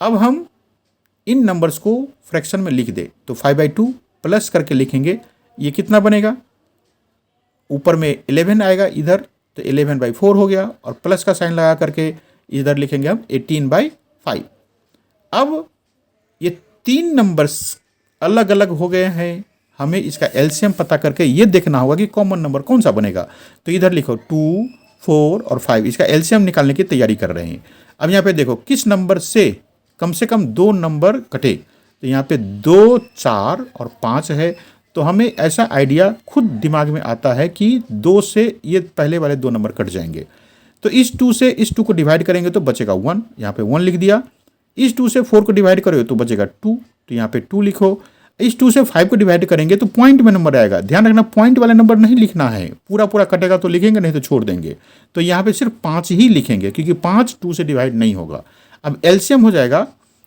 अब हम इन नंबर्स को फ्रैक्शन में लिख दे, तो 5/2 प्लस करके लिखेंगे, ये कितना बनेगा, ऊपर में 11 आएगा इधर, तो 11/4 हो गया, और प्लस का साइन लगा करके इधर लिखेंगे हम 18/5। अब ये 3 नंबर्स अलग अलग हो गए हैं, हमें इसका एलसीएम पता करके ये देखना होगा कि कॉमन नंबर कौन सा बनेगा। तो इधर लिखो 2, 4 और 5, इसका एलसीएम निकालने की तैयारी कर रहे हैं। अब यहाँ पे देखो किस नंबर से कम 2 नंबर कटे, तो यहाँ पे 2, 4 और 5 है, तो हमें ऐसा आइडिया खुद दिमाग में आता है कि 2 से ये पहले वाले 2 नंबर कट जाएंगे। तो इस 2 से इस 2 को डिवाइड करेंगे तो बचेगा 1, यहाँ पे 1 लिख दिया। इस 2 से 4 को डिवाइड करोगे तो बचेगा 2, तो यहाँ पे 2 लिखो। इस 2 से 5 को डिवाइड करेंगे तो पॉइंट में नंबर आएगा, ध्यान रखना पॉइंट वाला नंबर नहीं लिखना है, पूरा पूरा कटेगा तो लिखेंगे, नहीं तो छोड़ देंगे। तो यहाँ पे सिर्फ 5 ही लिखेंगे, क्योंकि 5 2 से डिवाइड नहीं होगा। अब एलसीएम हो जाएगा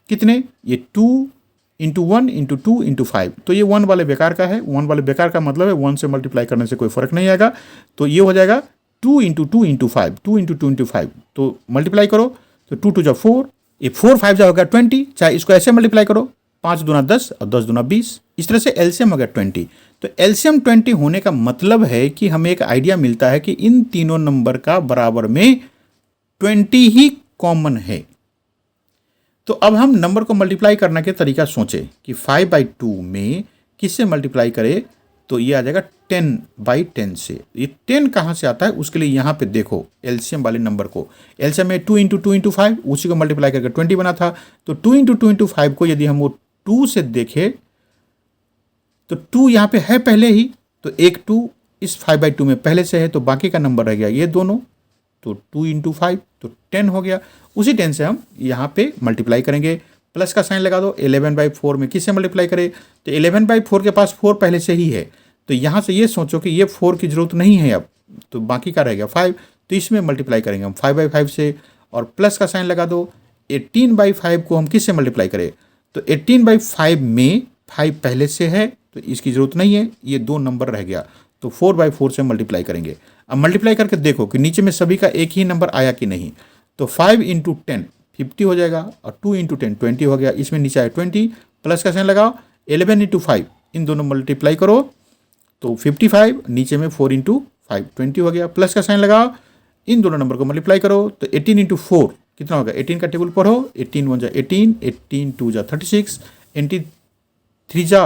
कितने, ये 2 × 1 × 2 × 5, तो ये 1 वाले बेकार का है। 1 वाले बेकार का मतलब है 1 से मल्टीप्लाई करने से कोई फर्क नहीं आएगा, तो ये हो जाएगा 2 × 2 × 5, 2 × 2 × 5, तो मल्टीप्लाई करो तो 2 2 जा 4, ये 4 5 जा होगा 20, चाहे इसको ऐसे मल्टीप्लाई करो, 5 दूना 10 और 10 दूना 20, इस तरह से एलसीएम हो गया 20। तो एलसीएम 20 होने का मतलब है कि हमें एक आइडिया मिलता है कि इन तीनों नंबर का बराबर में 20 ही कॉमन है। तो अब हम नंबर को मल्टीप्लाई करने के तरीका सोचें कि 5/2 में किससे मल्टीप्लाई करें, तो ये आ जाएगा 10/10 से। ये 10 कहाँ से आता है, उसके लिए यहाँ पे देखो एलसीएम वाले नंबर को, एलसीएम में 2 × 2 × 5, उसी को मल्टीप्लाई करके 20 बना था। तो 2 × 2 × 5 को यदि हम वो 2 से देखें तो 2 यहाँ पे है पहले ही, तो एक 2 इस 5/2 में पहले से है, तो बाकी का नंबर रह गया ये दोनों, तो 2 × 5 तो 10 हो गया। उसी 10 से हम यहाँ पे मल्टीप्लाई करेंगे, प्लस का साइन लगा दो। 11/4 में किससे मल्टीप्लाई करें, तो 11/4 के पास 4 पहले से ही है, तो यहाँ से ये सोचो कि ये 4 की जरूरत नहीं है अब, तो बाकी का रह गया 5, तो इसमें मल्टीप्लाई करेंगे हम 5/5 से, और प्लस का साइन लगा दो। 18/5 को हम किससे मल्टीप्लाई करें, तो 18/5 में 5 पहले से है, तो इसकी जरूरत नहीं है, ये 2 नंबर रह गया, तो 4/4 से मल्टीप्लाई करेंगे। अब मल्टीप्लाई करके देखो कि नीचे में सभी का एक ही नंबर आया कि नहीं, तो 5 × 10 50 हो जाएगा, और 2 × 10 20 हो गया, इसमें नीचे आया 20, प्लस का साइन लगाओ। 11 × 5 इन दोनों मल्टीप्लाई करो तो 55, नीचे में 4 × 5 20 हो गया, प्लस का साइन लगाओ। इन दोनों नंबर को मल्टीप्लाई करो तो 18 × 4 कितना होगा, 18 का टेबल पढ़ो, 18 1 जा 18, 18 2 जा 36, 18 3 जा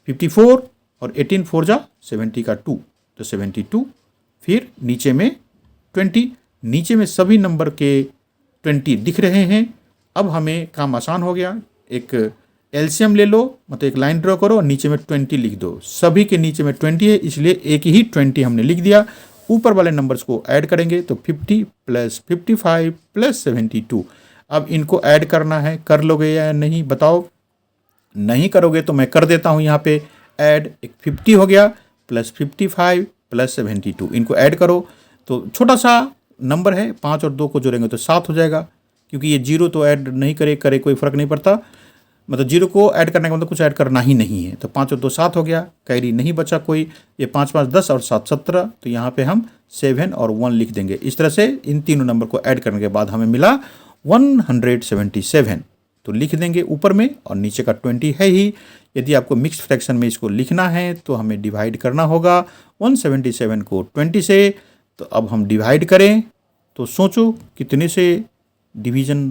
54, और 18 4 जा 70 का 2, तो 72, फिर नीचे में 20, नीचे में सभी नंबर के 20 दिख रहे हैं। अब हमें काम आसान हो गया, एक एलसीएम ले लो, मतलब एक लाइन ड्रॉ करो और नीचे में 20 लिख दो, सभी के नीचे में 20 है, इसलिए एक ही 20 हमने लिख दिया। ऊपर वाले नंबर्स को ऐड करेंगे तो 50 + 55 + 72। अब इनको ऐड करना है, कर लोगे या नहीं बताओ, नहीं करोगे तो मैं कर देता हूँ यहाँ पे ऐड। एक 50 हो गया, + 55 + 72, इनको ऐड करो तो छोटा सा नंबर है, 5 और 2 को जोड़ेंगे तो 7 हो जाएगा, क्योंकि ये 0 तो ऐड नहीं करे कोई फ़र्क नहीं पड़ता, मतलब 0 को ऐड करने का मतलब कुछ ऐड करना ही नहीं है। तो 5 और 2 7 हो गया, कैरी नहीं बचा कोई, ये 5 5 10 और 7 17, तो यहाँ पे हम 7 और 1 लिख देंगे। इस तरह से इन तीनों नंबर को ऐड करने के बाद हमें मिला 177, तो लिख देंगे ऊपर में, और नीचे का 20 है ही। यदि आपको मिक्स्ड फ्रैक्शन में इसको लिखना है तो हमें डिवाइड करना होगा 177 को 20 से। तो अब हम डिवाइड करें तो सोचो कितने से डिवीजन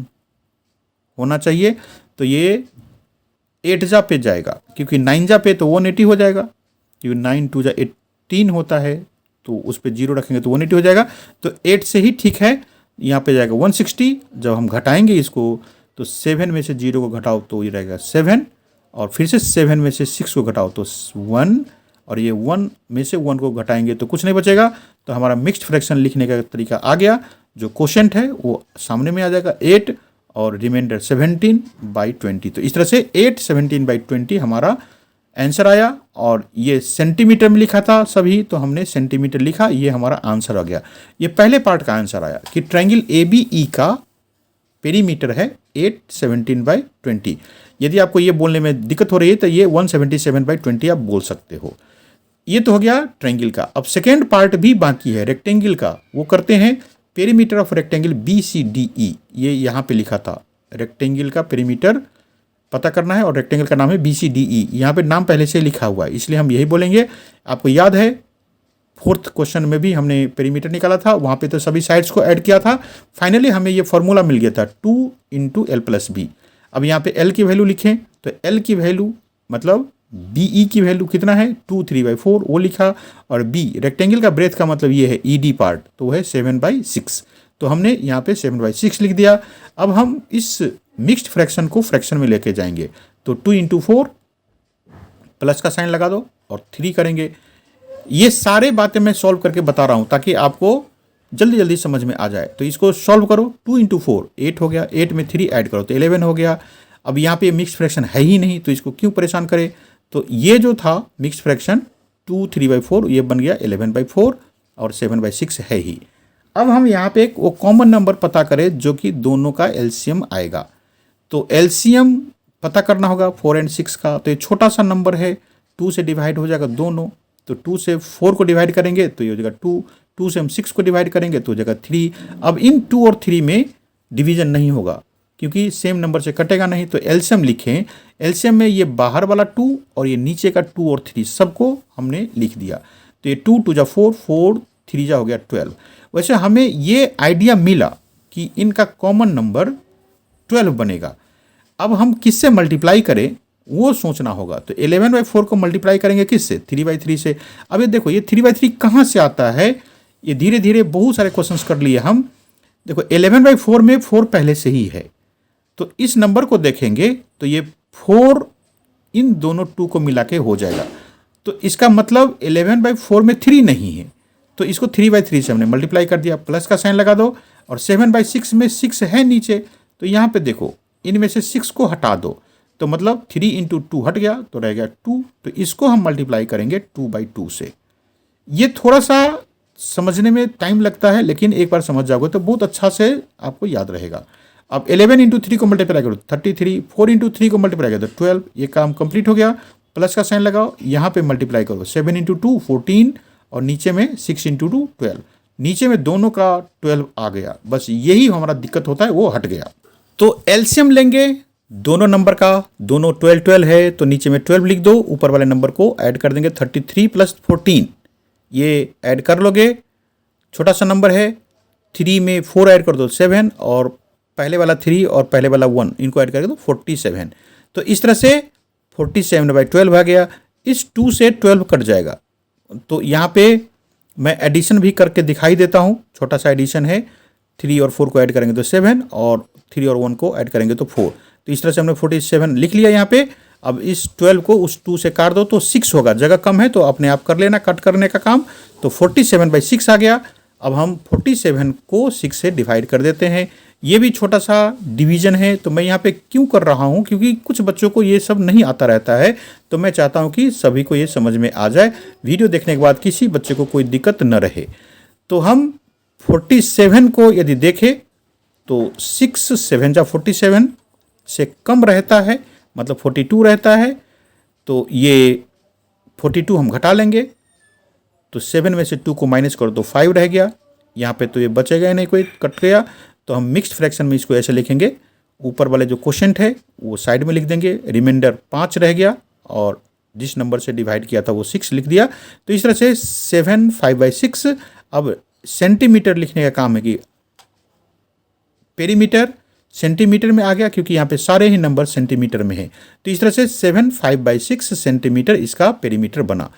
होना चाहिए, तो ये 8 जा पे जाएगा, क्योंकि 9 जा पे तो 180 हो जाएगा, क्योंकि 9 2 जा 18 होता है, तो उस पर 0 रखेंगे तो 180 हो जाएगा, तो 8 से ही ठीक है। यहाँ पे जाएगा 160, जब हम घटाएंगे इसको तो 7 में से 0 को घटाओ तो ये रहेगा 7, और फिर से 7 में से 6 को घटाओ तो 1, और ये 1 में से 1 को घटाएंगे तो कुछ नहीं बचेगा। तो हमारा मिक्स्ड फ्रैक्शन लिखने का तरीका आ गया। जो क्वोशेंट है वो सामने में आ जाएगा 8 और रिमाइंडर 17/20। तो इस तरह से 8 17/20 हमारा आंसर आया। और ये सेंटीमीटर में लिखा था सभी, तो हमने सेंटीमीटर लिखा, ये हमारा आंसर आ गया। ये पहले पार्ट का आंसर आया कि ट्रायंगल ABE का पेरीमीटर है 8 17/20। यदि आपको ये बोलने में दिक्कत हो रही है तो ये 177/20 आप बोल सकते हो। ये तो हो गया ट्रायंगल का। अब सेकेंड पार्ट भी बाकी है रेक्टेंगल का, वो करते हैं। पेरीमीटर ऑफ रेक्टेंगल BCDE, ये यहाँ पे लिखा था। रेक्टेंगल का पेरीमीटर पता करना है और रेक्टेंगल का नाम है BCDE। यहाँ पे नाम पहले से लिखा हुआ है, इसलिए हम यही बोलेंगे। आपको याद है 4th क्वेश्चन में भी हमने पेरीमीटर निकाला था, वहाँ पे तो सभी साइड्स को ऐड किया था। फाइनली हमें ये फॉर्मूला मिल गया था 2 × L + B। अब यहाँ पे L की वैल्यू लिखें तो L की वैल्यू मतलब BE की वैल्यू कितना है 2 3/4 वो लिखा। और B रेक्टेंगल का ब्रेथ का मतलब ये है ED पार्ट, तो वो है 7/6। तो हमने यहाँ पे 7/6 लिख दिया। अब हम इस मिक्स्ड फ्रैक्शन को फ्रैक्शन में लेके जाएंगे। तो 2 × 4 प्लस का साइन लगा दो और 3 करेंगे। ये सारे बातें मैं सॉल्व करके बता रहा हूँ ताकि आपको जल्दी जल्दी समझ में आ जाए। तो इसको सॉल्व करो। 2 × 4 8 हो गया, 8 में 3 ऐड करो तो 11 हो गया। अब यहाँ पे मिक्स्ड फ्रैक्शन है ही नहीं, तो इसको क्यों परेशान करें। तो ये जो था मिक्स्ड फ्रैक्शन 2 3/4 ये बन गया 11/4 और 7/6 है ही। अब हम यहाँ पे एक वो कॉमन नंबर पता करें जो कि दोनों का एलसीएम आएगा। तो एलसीएम पता करना होगा 4 और 6 का। तो ये छोटा सा नंबर है, 2 से डिवाइड हो जाएगा दोनों। तो 2 से 4 को डिवाइड करेंगे तो ये हो जाएगा 2, 2 से हम 6 को डिवाइड करेंगे तो हो जाएगा 3। अब इन 2 और 3 में डिवीजन नहीं होगा क्योंकि सेम नंबर से कटेगा नहीं। तो एलसीएम लिखें। एलसीएम में ये बाहर वाला 2 और ये नीचे का 2 और 3 सबको हमने लिख दिया। तो ये 2 2 जा 4, 4 3 जा हो गया 12। वैसे हमें ये आइडिया मिला कि इनका कॉमन नंबर 12 बनेगा। अब हम किससे मल्टीप्लाई करें वो सोचना होगा। तो 11/4 को मल्टीप्लाई करेंगे किससे 3/3 से। अब ये देखो ये 3/3 कहाँ से आता है। ये धीरे धीरे बहुत सारे क्वेश्चंस कर लिए हम। देखो 11/4 में 4 पहले से ही है, तो इस नंबर को देखेंगे तो ये 4 इन दोनों 2 को मिला के हो जाएगा। तो इसका मतलब 11/4 में 3 नहीं है, तो इसको 3/3 से हमने मल्टीप्लाई कर दिया। प्लस का साइन लगा दो। और 7/6 में 6 है नीचे, तो यहाँ पे देखो इनमें से 6 को हटा दो, तो मतलब 3 × 2 हट गया तो रह गया 2। तो इसको हम मल्टीप्लाई करेंगे 2/2 से। ये थोड़ा सा समझने में टाइम लगता है, लेकिन एक बार समझ जाओगे तो बहुत अच्छा से आपको याद रहेगा। अब 11 × 3 को मल्टीप्लाई करो 33, 4 × 3 को मल्टीप्लाई करो 12। ये काम कंप्लीट हो गया। प्लस का साइन लगाओ, यहाँ पे मल्टीप्लाई करो 7 × 2 14 और नीचे में 6 × 2 12। नीचे में दोनों का 12 आ गया। बस यही हमारा दिक्कत होता है, वो हट गया। तो एलसीएम लेंगे दोनों नंबर का, दोनों 12 12 है तो नीचे में 12 लिख दो। ऊपर वाले नंबर को ऐड कर देंगे 33 + 14, ये ऐड कर लोगे। छोटा सा नंबर है, 3 में 4 ऐड कर दो 7 और पहले वाला 3 और पहले वाला 1 इनको ऐड करके दो 47। तो इस तरह से 47/12 आ गया। इस 2 से 12 कट जाएगा। तो यहाँ पे मैं एडिशन भी करके दिखाई देता हूँ। छोटा सा एडिशन है, 3 और 4 को ऐड करेंगे तो 7 और 3 और 1 को ऐड करेंगे तो 4। तो इस तरह से हमने 47 लिख लिया यहाँ पे। अब इस 12 को उस 2 से काट दो तो 6 होगा, जगह कम है तो अपने आप कर लेना कट करने का काम। तो 47/6 आ गया। अब हम 47 को 6 से डिवाइड कर देते हैं। ये भी छोटा सा डिवीजन है, तो मैं यहाँ पे क्यों कर रहा हूँ क्योंकि कुछ बच्चों को ये सब नहीं आता रहता है, तो मैं चाहता हूँ कि सभी को ये समझ में आ जाए। वीडियो देखने के बाद किसी बच्चे को कोई दिक्कत न रहे। तो हम 47 को यदि देखें तो 6 7 जा 47 से कम रहता है, मतलब 42 रहता है। तो ये 42 हम घटा लेंगे, तो 7 में से 2 को माइनस करो तो 5 रह गया। यहाँ पे तो ये बचेगा ही नहीं, कोई कट गया। तो हम मिक्स्ड फ्रैक्शन में इसको ऐसे लिखेंगे, ऊपर वाले जो क्वोशेंट है वो साइड में लिख देंगे, रिमाइंडर 5 रह गया और जिस नंबर से डिवाइड किया था वो 6 लिख दिया। तो इस तरह से 7 5/6। अब सेंटीमीटर लिखने का काम है कि पेरीमीटर सेंटीमीटर में आ गया क्योंकि यहाँ पे सारे ही नंबर सेंटीमीटर में है। तो इस तरह से 7 5/6 सेंटीमीटर इसका पेरीमीटर बना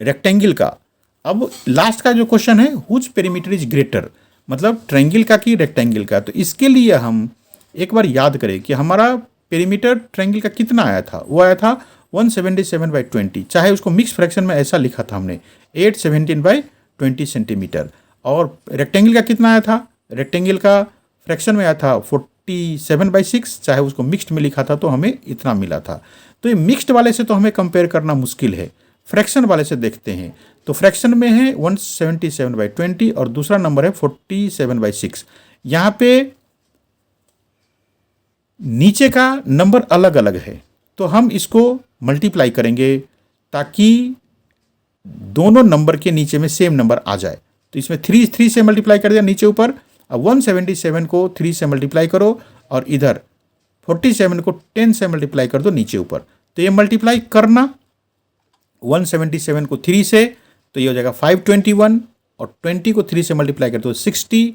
रेक्टेंगल का। अब लास्ट का जो क्वेश्चन है हुज पेरीमीटर इज ग्रेटर, मतलब ट्रायंगल का कि रेक्टेंगल का। तो इसके लिए हम एक बार याद करें कि हमारा पेरीमीटर ट्रायंगल का कितना आया था। वो आया था 177/20, चाहे उसको मिक्स फ्रैक्शन में ऐसा लिखा था हमने 817/20 सेंटीमीटर। और रेक्टेंगल का कितना आया था, रेक्टेंगल का फ्रैक्शन में आया था 47/6, चाहे उसको मिक्स्ड में लिखा था तो हमें इतना मिला था। तो ये मिक्स्ड वाले से तो हमें कंपेयर करना मुश्किल है, फ्रैक्शन वाले से देखते हैं। तो फ्रैक्शन में है 177/20 और दूसरा नंबर है 47/6। यहाँ पे नीचे का नंबर अलग अलग है, तो हम इसको मल्टीप्लाई करेंगे ताकि दोनों नंबर के नीचे में सेम नंबर आ जाए। तो इसमें 3 से मल्टीप्लाई कर दिया नीचे ऊपर। अब 177 को 3 से मल्टीप्लाई करो और इधर 47 को 10 से मल्टीप्लाई कर दो नीचे ऊपर। तो ये मल्टीप्लाई करना 177 को 3 से, तो ये हो जाएगा 521 और 20 को 3 से मल्टीप्लाई कर दो 60।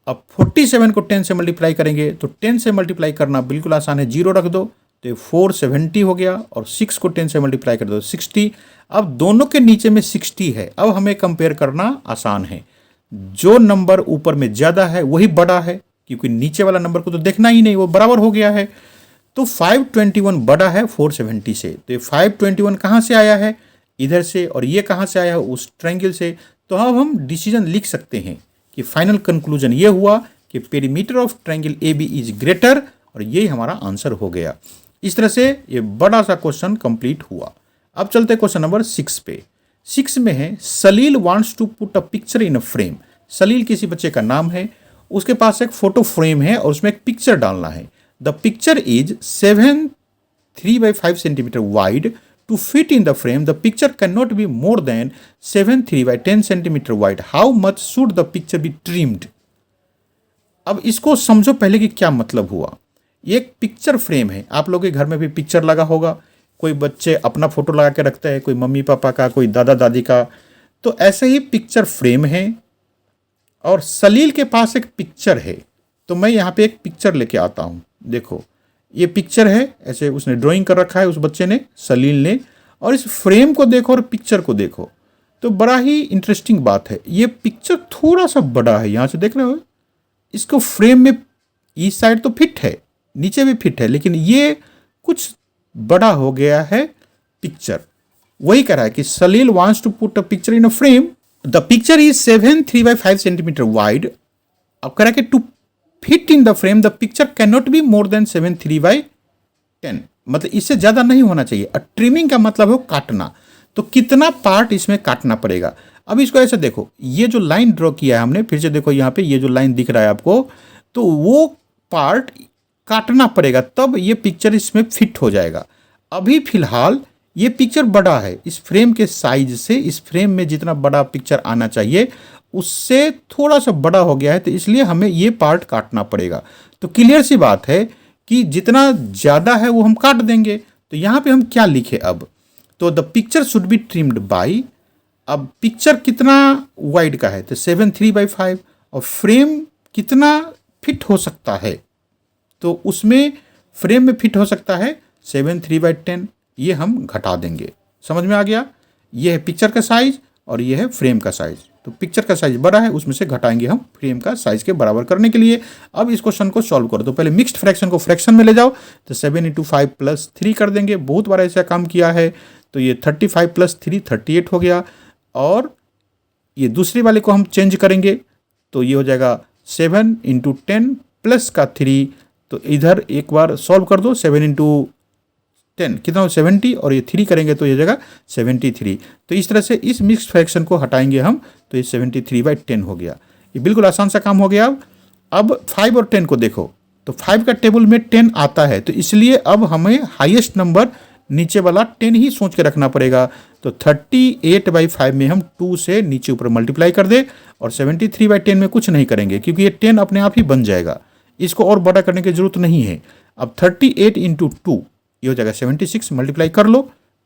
अब 47 को 10 से मल्टीप्लाई करेंगे तो 10 से मल्टीप्लाई करना बिल्कुल आसान है, 0 रख दो तो ये 470 हो गया और 6 को 10 से मल्टीप्लाई कर दो 60। अब दोनों के नीचे में 60 है, अब हमें कंपेयर करना आसान है। जो नंबर ऊपर में ज़्यादा है वही बड़ा है, क्योंकि नीचे वाला नंबर को तो देखना ही नहीं, वो बराबर हो गया है। तो 521 बड़ा है 470 से, तो ये 521 कहाँ से आया है, इधर से, और ये कहाँ से आया है, उस ट्रायंगल से। तो अब हम डिसीजन लिख सकते हैं कि फाइनल कंक्लूजन ये हुआ कि perimeter of triangle A B is greater, और यही हमारा आंसर हो गया। इस तरह से ये बड़ा सा क्वेश्चन कंप्लीट हुआ। अब चलते क्वेश्चन नंबर 6 पे। 6 में है Salil wants to put a picture in a frame. Salil किसी बच्चे का नाम है, उसके पास एक फोटो फ्रेम है और उसमें एक पिक्चर डालना है। The picture is 7 3/5 centimetre wide. To fit in the frame the picture can not be more than 7 3/10 centimetre wide. How much should the picture be trimmed. अब इसको समझो पहले कि क्या मतलब हुआ। ये एक पिक्चर फ्रेम है, आप लोगों के घर में भी पिक्चर लगा होगा, कोई बच्चे अपना फोटो लगा के रखते हैं, कोई मम्मी पापा का, कोई दादा दादी का। तो ऐसे ही पिक्चर फ्रेम है और सलील के पास एक पिक्चर है। तो मैं यहाँ पे एक पिक्चर लेके आता हूँ। देखो ये पिक्चर है, ऐसे उसने ड्राइंग कर रखा है उस बच्चे ने, सलील ने। और इस फ्रेम को देखो और पिक्चर को देखो तो बड़ा ही इंटरेस्टिंग बात है। ये पिक्चर थोड़ा सा बड़ा है, यहाँ से देख रहे हो, इसको फ्रेम में इस साइड तो फिट है, नीचे भी फिट है, लेकिन ये कुछ बड़ा हो गया है पिक्चर। वही कह रहा है कि Salil wants to put a picture in a frame. The picture is 7 3/5 centimetre wide. अब कह रहा है कि to fit in the frame the picture can not be more than 7 3/10, मतलब इससे ज्यादा नहीं होना चाहिए। ट्रिमिंग का मतलब है काटना, तो कितना पार्ट इसमें काटना पड़ेगा। अब इसको ऐसे देखो, ये जो लाइन ड्रॉ किया है हमने, फिर से देखो यहाँ पे ये जो लाइन दिख रहा है आपको, तो वो पार्ट काटना पड़ेगा, तब ये पिक्चर इसमें फिट हो जाएगा। अभी फिलहाल ये पिक्चर बड़ा है, इस फ्रेम के साइज से, इस फ्रेम में जितना बड़ा पिक्चर आना चाहिए उससे थोड़ा सा बड़ा हो गया है, तो इसलिए हमें ये पार्ट काटना पड़ेगा। तो क्लियर सी बात है कि जितना ज़्यादा है वो हम काट देंगे। तो यहाँ पे हम क्या लिखे अब, तो the picture should be trimmed by. अब पिक्चर कितना वाइड का है, तो 7 3/5, और फ्रेम कितना फिट हो सकता है, तो उसमें फ्रेम में फिट हो सकता है 7 3/10। ये हम घटा देंगे, समझ में आ गया। ये है पिक्चर का साइज और ये है फ्रेम का साइज। तो पिक्चर का साइज बड़ा है, उसमें से घटाएंगे हम फ्रेम का साइज के बराबर करने के लिए। अब इस क्वेश्चन को सॉल्व करो। तो पहले मिक्स्ड फ्रैक्शन को फ्रैक्शन में ले जाओ, तो 7 × 5 + 3 कर देंगे। बहुत बार ऐसा काम किया है। तो ये 35 + 3 38 हो गया। और ये दूसरे वाले को हम चेंज करेंगे, तो ये हो जाएगा 7 × 10 प्लस का 3। तो इधर एक बार सॉल्व कर दो, 7 × 10 कितना हो 70, और ये 3 करेंगे तो ये जगह 73। तो इस तरह से इस मिक्स फ्रैक्शन को हटाएंगे हम, तो ये 73/10 हो गया। ये बिल्कुल आसान सा काम हो गया। अब 5 और 10 को देखो, तो 5 का टेबल में 10 आता है, तो इसलिए अब हमें हाईएस्ट नंबर नीचे वाला 10 ही सोच के रखना पड़ेगा। तो 38/5 में हम 2 से नीचे ऊपर मल्टीप्लाई कर दे, और 73/10 में कुछ नहीं करेंगे क्योंकि ये 10 अपने आप ही बन जाएगा, इसको और बड़ा करने की जरूरत नहीं है। अब 38 × 2 ये हो जाएगा 76, मल्टीप्लाई कर लो।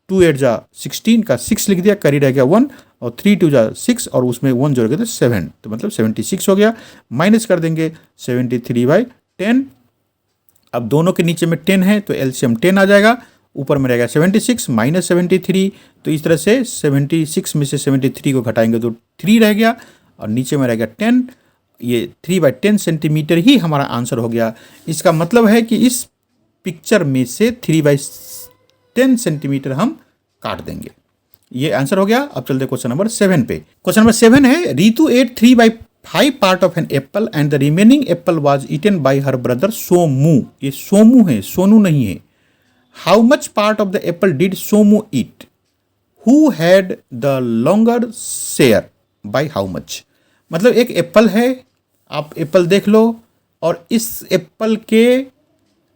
2 8 जा 16 का 6 लिख दिया, करी रह गया 1, और 3 2 जा 6, और उसमें 1 जोड़ गया तो 7, तो मतलब 76 हो गया। माइनस कर देंगे 73/10। अब दोनों के नीचे में 10 है तो एलसीएम 10 आ जाएगा, ऊपर में रहेगा 76 माइनस 73। तो इस तरह से 76 में से 73 को घटाएंगे तो 3 रह गया, और नीचे में रहेगा 10। ये 3/10 सेंटीमीटर ही हमारा आंसर हो गया। इसका मतलब है कि इस पिक्चर में से 3/10 10 सेंटीमीटर हम काट देंगे। ये आंसर हो गया। अब चलते क्वेश्चन नंबर 7 पे। क्वेश्चन नंबर 7 है, Ritu ate 3/5 part of an apple and the remaining apple was eaten by her brother Somu. ये सोमू है, सोनू नहीं है। How much part of the apple did Somu eat? Who had the longer share by how much? मतलब एक Apple है, आप Apple देख लो, और इस एप्पल के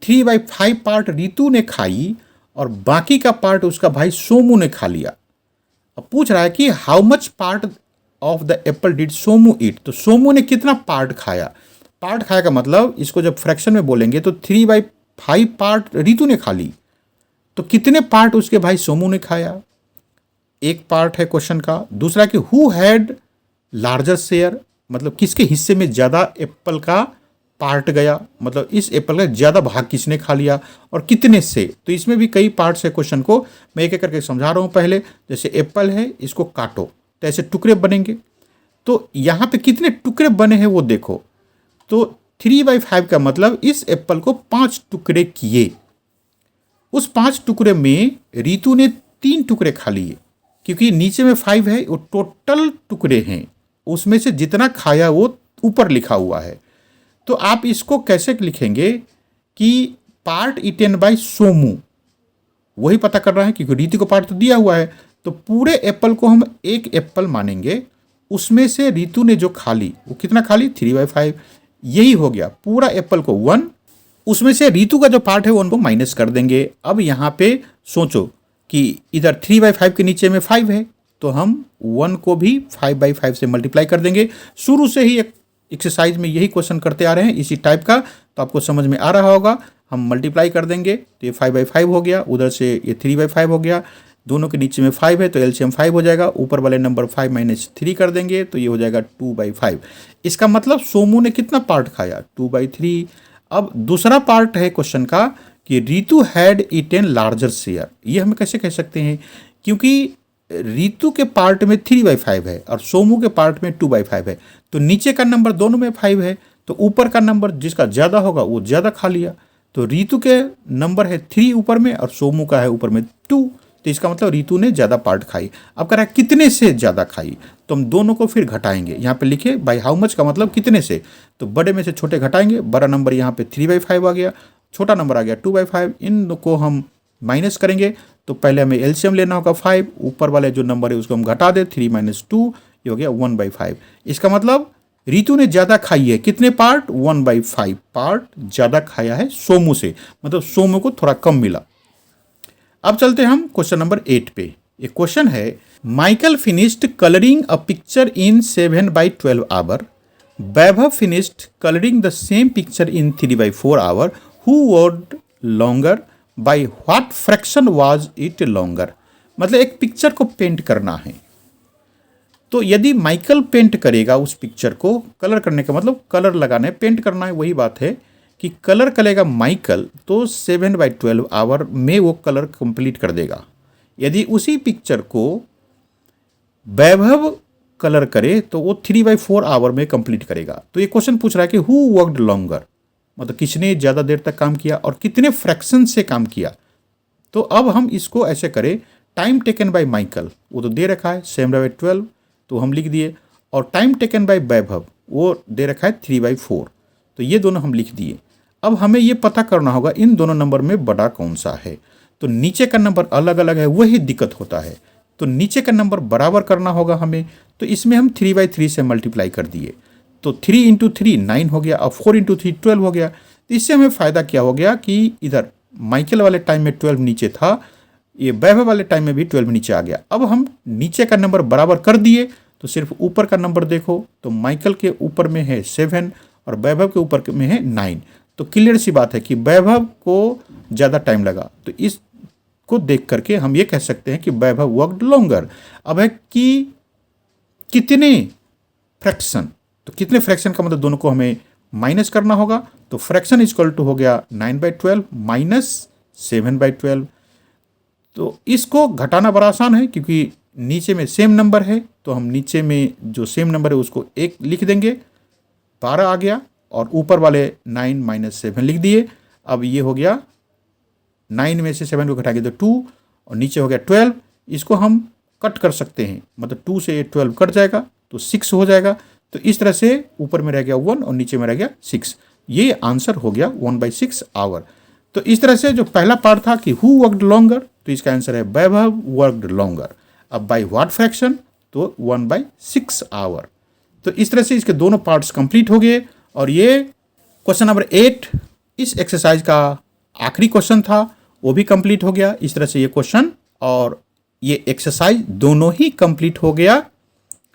3/5 पार्ट रितु ने खाई और बाकी का पार्ट उसका भाई सोमू ने खा लिया। अब पूछ रहा है कि how much part of the apple did Somu eat? तो सोमू ने कितना पार्ट खाया? पार्ट खाया का मतलब इसको जब फ्रैक्शन में बोलेंगे तो 3/5 पार्ट रितु ने खा ली, तो कितने पार्ट उसके भाई सोमू ने खाया? एक पार्ट है क्वेश्चन का। दूसरा कि हु हैड लार्जर शेयर, मतलब किसके हिस्से में ज़्यादा एप्पल का पार्ट गया, मतलब इस एप्पल का ज़्यादा भाग किसने खा लिया और कितने से। तो इसमें भी कई पार्ट्स है क्वेश्चन को, मैं एक एक करके समझा रहा हूँ। पहले जैसे एप्पल है, इसको काटो तो ऐसे टुकड़े बनेंगे, तो यहाँ पे कितने टुकड़े बने हैं वो देखो। तो 3/5 का मतलब इस एप्पल को 5 टुकड़े किए। उस 5 टुकड़े में रितु ने 3 टुकड़े खा लिए, क्योंकि नीचे में 5 है, वो टोटल टुकड़े हैं, उसमें से जितना खाया वो ऊपर लिखा हुआ है। तो आप इसको कैसे लिखेंगे कि पार्ट ईटेन बाय सोमू, वही पता कर रहा है क्योंकि रितु को पार्ट तो दिया हुआ है। तो पूरे एप्पल को हम एक एप्पल मानेंगे, उसमें से रितु ने जो खा ली वो कितना खा ली? 3/5। यही हो गया पूरा एप्पल को 1, उसमें से रितु का जो पार्ट है वो उनको माइनस कर देंगे। अब यहाँ पे सोचो कि इधर 3/5 के नीचे में 5 है, तो हम 1 को भी 5/5 से मल्टीप्लाई कर देंगे। शुरू से ही एक एक्सरसाइज में यही क्वेश्चन करते आ रहे हैं इसी टाइप का, तो आपको समझ में आ रहा होगा। हम मल्टीप्लाई कर देंगे तो ये 5/5 हो गया, उधर से ये 3/5 हो गया, दोनों के नीचे में 5 है तो एलसीएम 5 हो जाएगा। ऊपर वाले नंबर 5 - 3 कर देंगे तो ये हो जाएगा 2/5। इसका मतलब सोमू ने कितना पार्ट खाया? 2/3। अब दूसरा पार्ट है क्वेश्चन का कि Ritu had eaten larger share. ये हम कैसे कह सकते हैं? क्योंकि रितु के पार्ट में 3/5 है और सोमू के पार्ट में 2/5 है, तो नीचे का नंबर दोनों में 5 है, तो ऊपर का नंबर जिसका ज़्यादा होगा वो ज़्यादा खा लिया। तो रितु के नंबर है 3 ऊपर में और सोमू का है ऊपर में 2, तो इसका मतलब रितु ने ज़्यादा पार्ट खाई। अब कह रहा है कितने से ज़्यादा खाई, तो हम दोनों को फिर घटाएंगे। यहाँ पे लिखे बाय हाउ मच का मतलब कितने से, तो बड़े में से छोटे घटाएंगे। बड़ा नंबर यहाँ पे 3/5 आ गया, छोटा नंबर आ गया 2/5। इन को हम माइनस करेंगे, तो पहले हमें एलसीएम लेना होगा 5, ऊपर वाले जो नंबर है उसको हम घटा दे, 3 - 2 ये हो गया 1/5। इसका मतलब रितु ने ज़्यादा खाई है, कितने पार्ट? 1/5 पार्ट ज़्यादा खाया है सोमू से, मतलब सोमू को थोड़ा कम मिला। अब चलते हैं हम क्वेश्चन नंबर 8 पे। एक क्वेश्चन है, Michael finished colouring a picture in 7/12 hour, Vaibhav finished colouring the same picture in 3/4 hour, who were longer, by what fraction was it longer. मतलब एक पिक्चर को पेंट करना है, तो यदि माइकल पेंट करेगा उस पिक्चर को, कलर करने का मतलब कलर लगाना है, पेंट करना है, वही बात है कि कलर करेगा माइकल तो 7/12 आवर में वो कलर कंप्लीट कर देगा। यदि उसी पिक्चर को वैभव कलर करे तो वो 3/4 आवर में कंप्लीट करेगा। तो ये क्वेश्चन पूछ रहा है कि हु वर्कड लॉन्गर, मतलब किसने ज़्यादा देर तक काम किया और कितने फ्रैक्शन से काम किया। तो अब हम इसको ऐसे करें, टाइम टेकन बाय माइकल वो तो दे रखा है 7/12 तो हम लिख दिए, और टाइम टेकन बाय वैभव वो दे रखा है 3/4, तो ये दोनों हम लिख दिए। अब हमें ये पता करना होगा इन दोनों नंबर में बड़ा कौन सा है। तो नीचे का नंबर अलग अलग है, वही दिक्कत होता है। तो नीचे का नंबर बराबर करना होगा हमें, तो इसमें हम 3/3 से मल्टीप्लाई कर दिए, तो 3 × 3 9 हो गया और 4 × 3 12 हो गया। तो इससे हमें फ़ायदा क्या हो गया कि इधर माइकल वाले टाइम में 12 नीचे था, ये वैभव वाले टाइम में भी 12 नीचे आ गया। अब हम नीचे का नंबर बराबर कर दिए, तो सिर्फ ऊपर का नंबर देखो, तो माइकल के ऊपर में है 7 और वैभव के ऊपर में है 9। तो क्लियर सी बात है कि वैभव को ज़्यादा टाइम लगा, तो इसको देख करके हम ये कह सकते हैं कि वैभव वर्कड लॉन्गर। अब है कि कितने फ्रैक्शन, तो कितने फ्रैक्शन का मतलब दोनों को हमें माइनस करना होगा। तो फ्रैक्शन इक्वल टू हो गया 9/12 माइनस 7/12। तो इसको घटाना बड़ा आसान है क्योंकि नीचे में सेम नंबर है, तो हम नीचे में जो सेम नंबर है उसको 1 लिख देंगे, 12 आ गया, और ऊपर वाले 9 - 7 लिख दिए। अब ये हो गया 9 में से 7 को घटाएंगे तो 2 और नीचे हो गया 12। इसको हम कट कर सकते हैं, मतलब 2 से 12 कट जाएगा तो 6 हो जाएगा। तो इस तरह से ऊपर में रह गया 1 और नीचे में रह गया 6। ये आंसर हो गया 1/6 आवर। तो इस तरह से जो पहला पार्ट था कि हु वर्कड लॉन्गर, तो इसका आंसर है वैभव वर्कड लॉन्गर। अब बाय व्हाट फ्रैक्शन, तो 1/6 आवर। तो इस तरह से इसके दोनों पार्ट्स कंप्लीट हो गए और ये क्वेश्चन नंबर 8 इस एक्सरसाइज का आखिरी क्वेश्चन था, वो भी कंप्लीट हो गया। इस तरह से ये क्वेश्चन और ये एक्सरसाइज दोनों ही कंप्लीट हो गया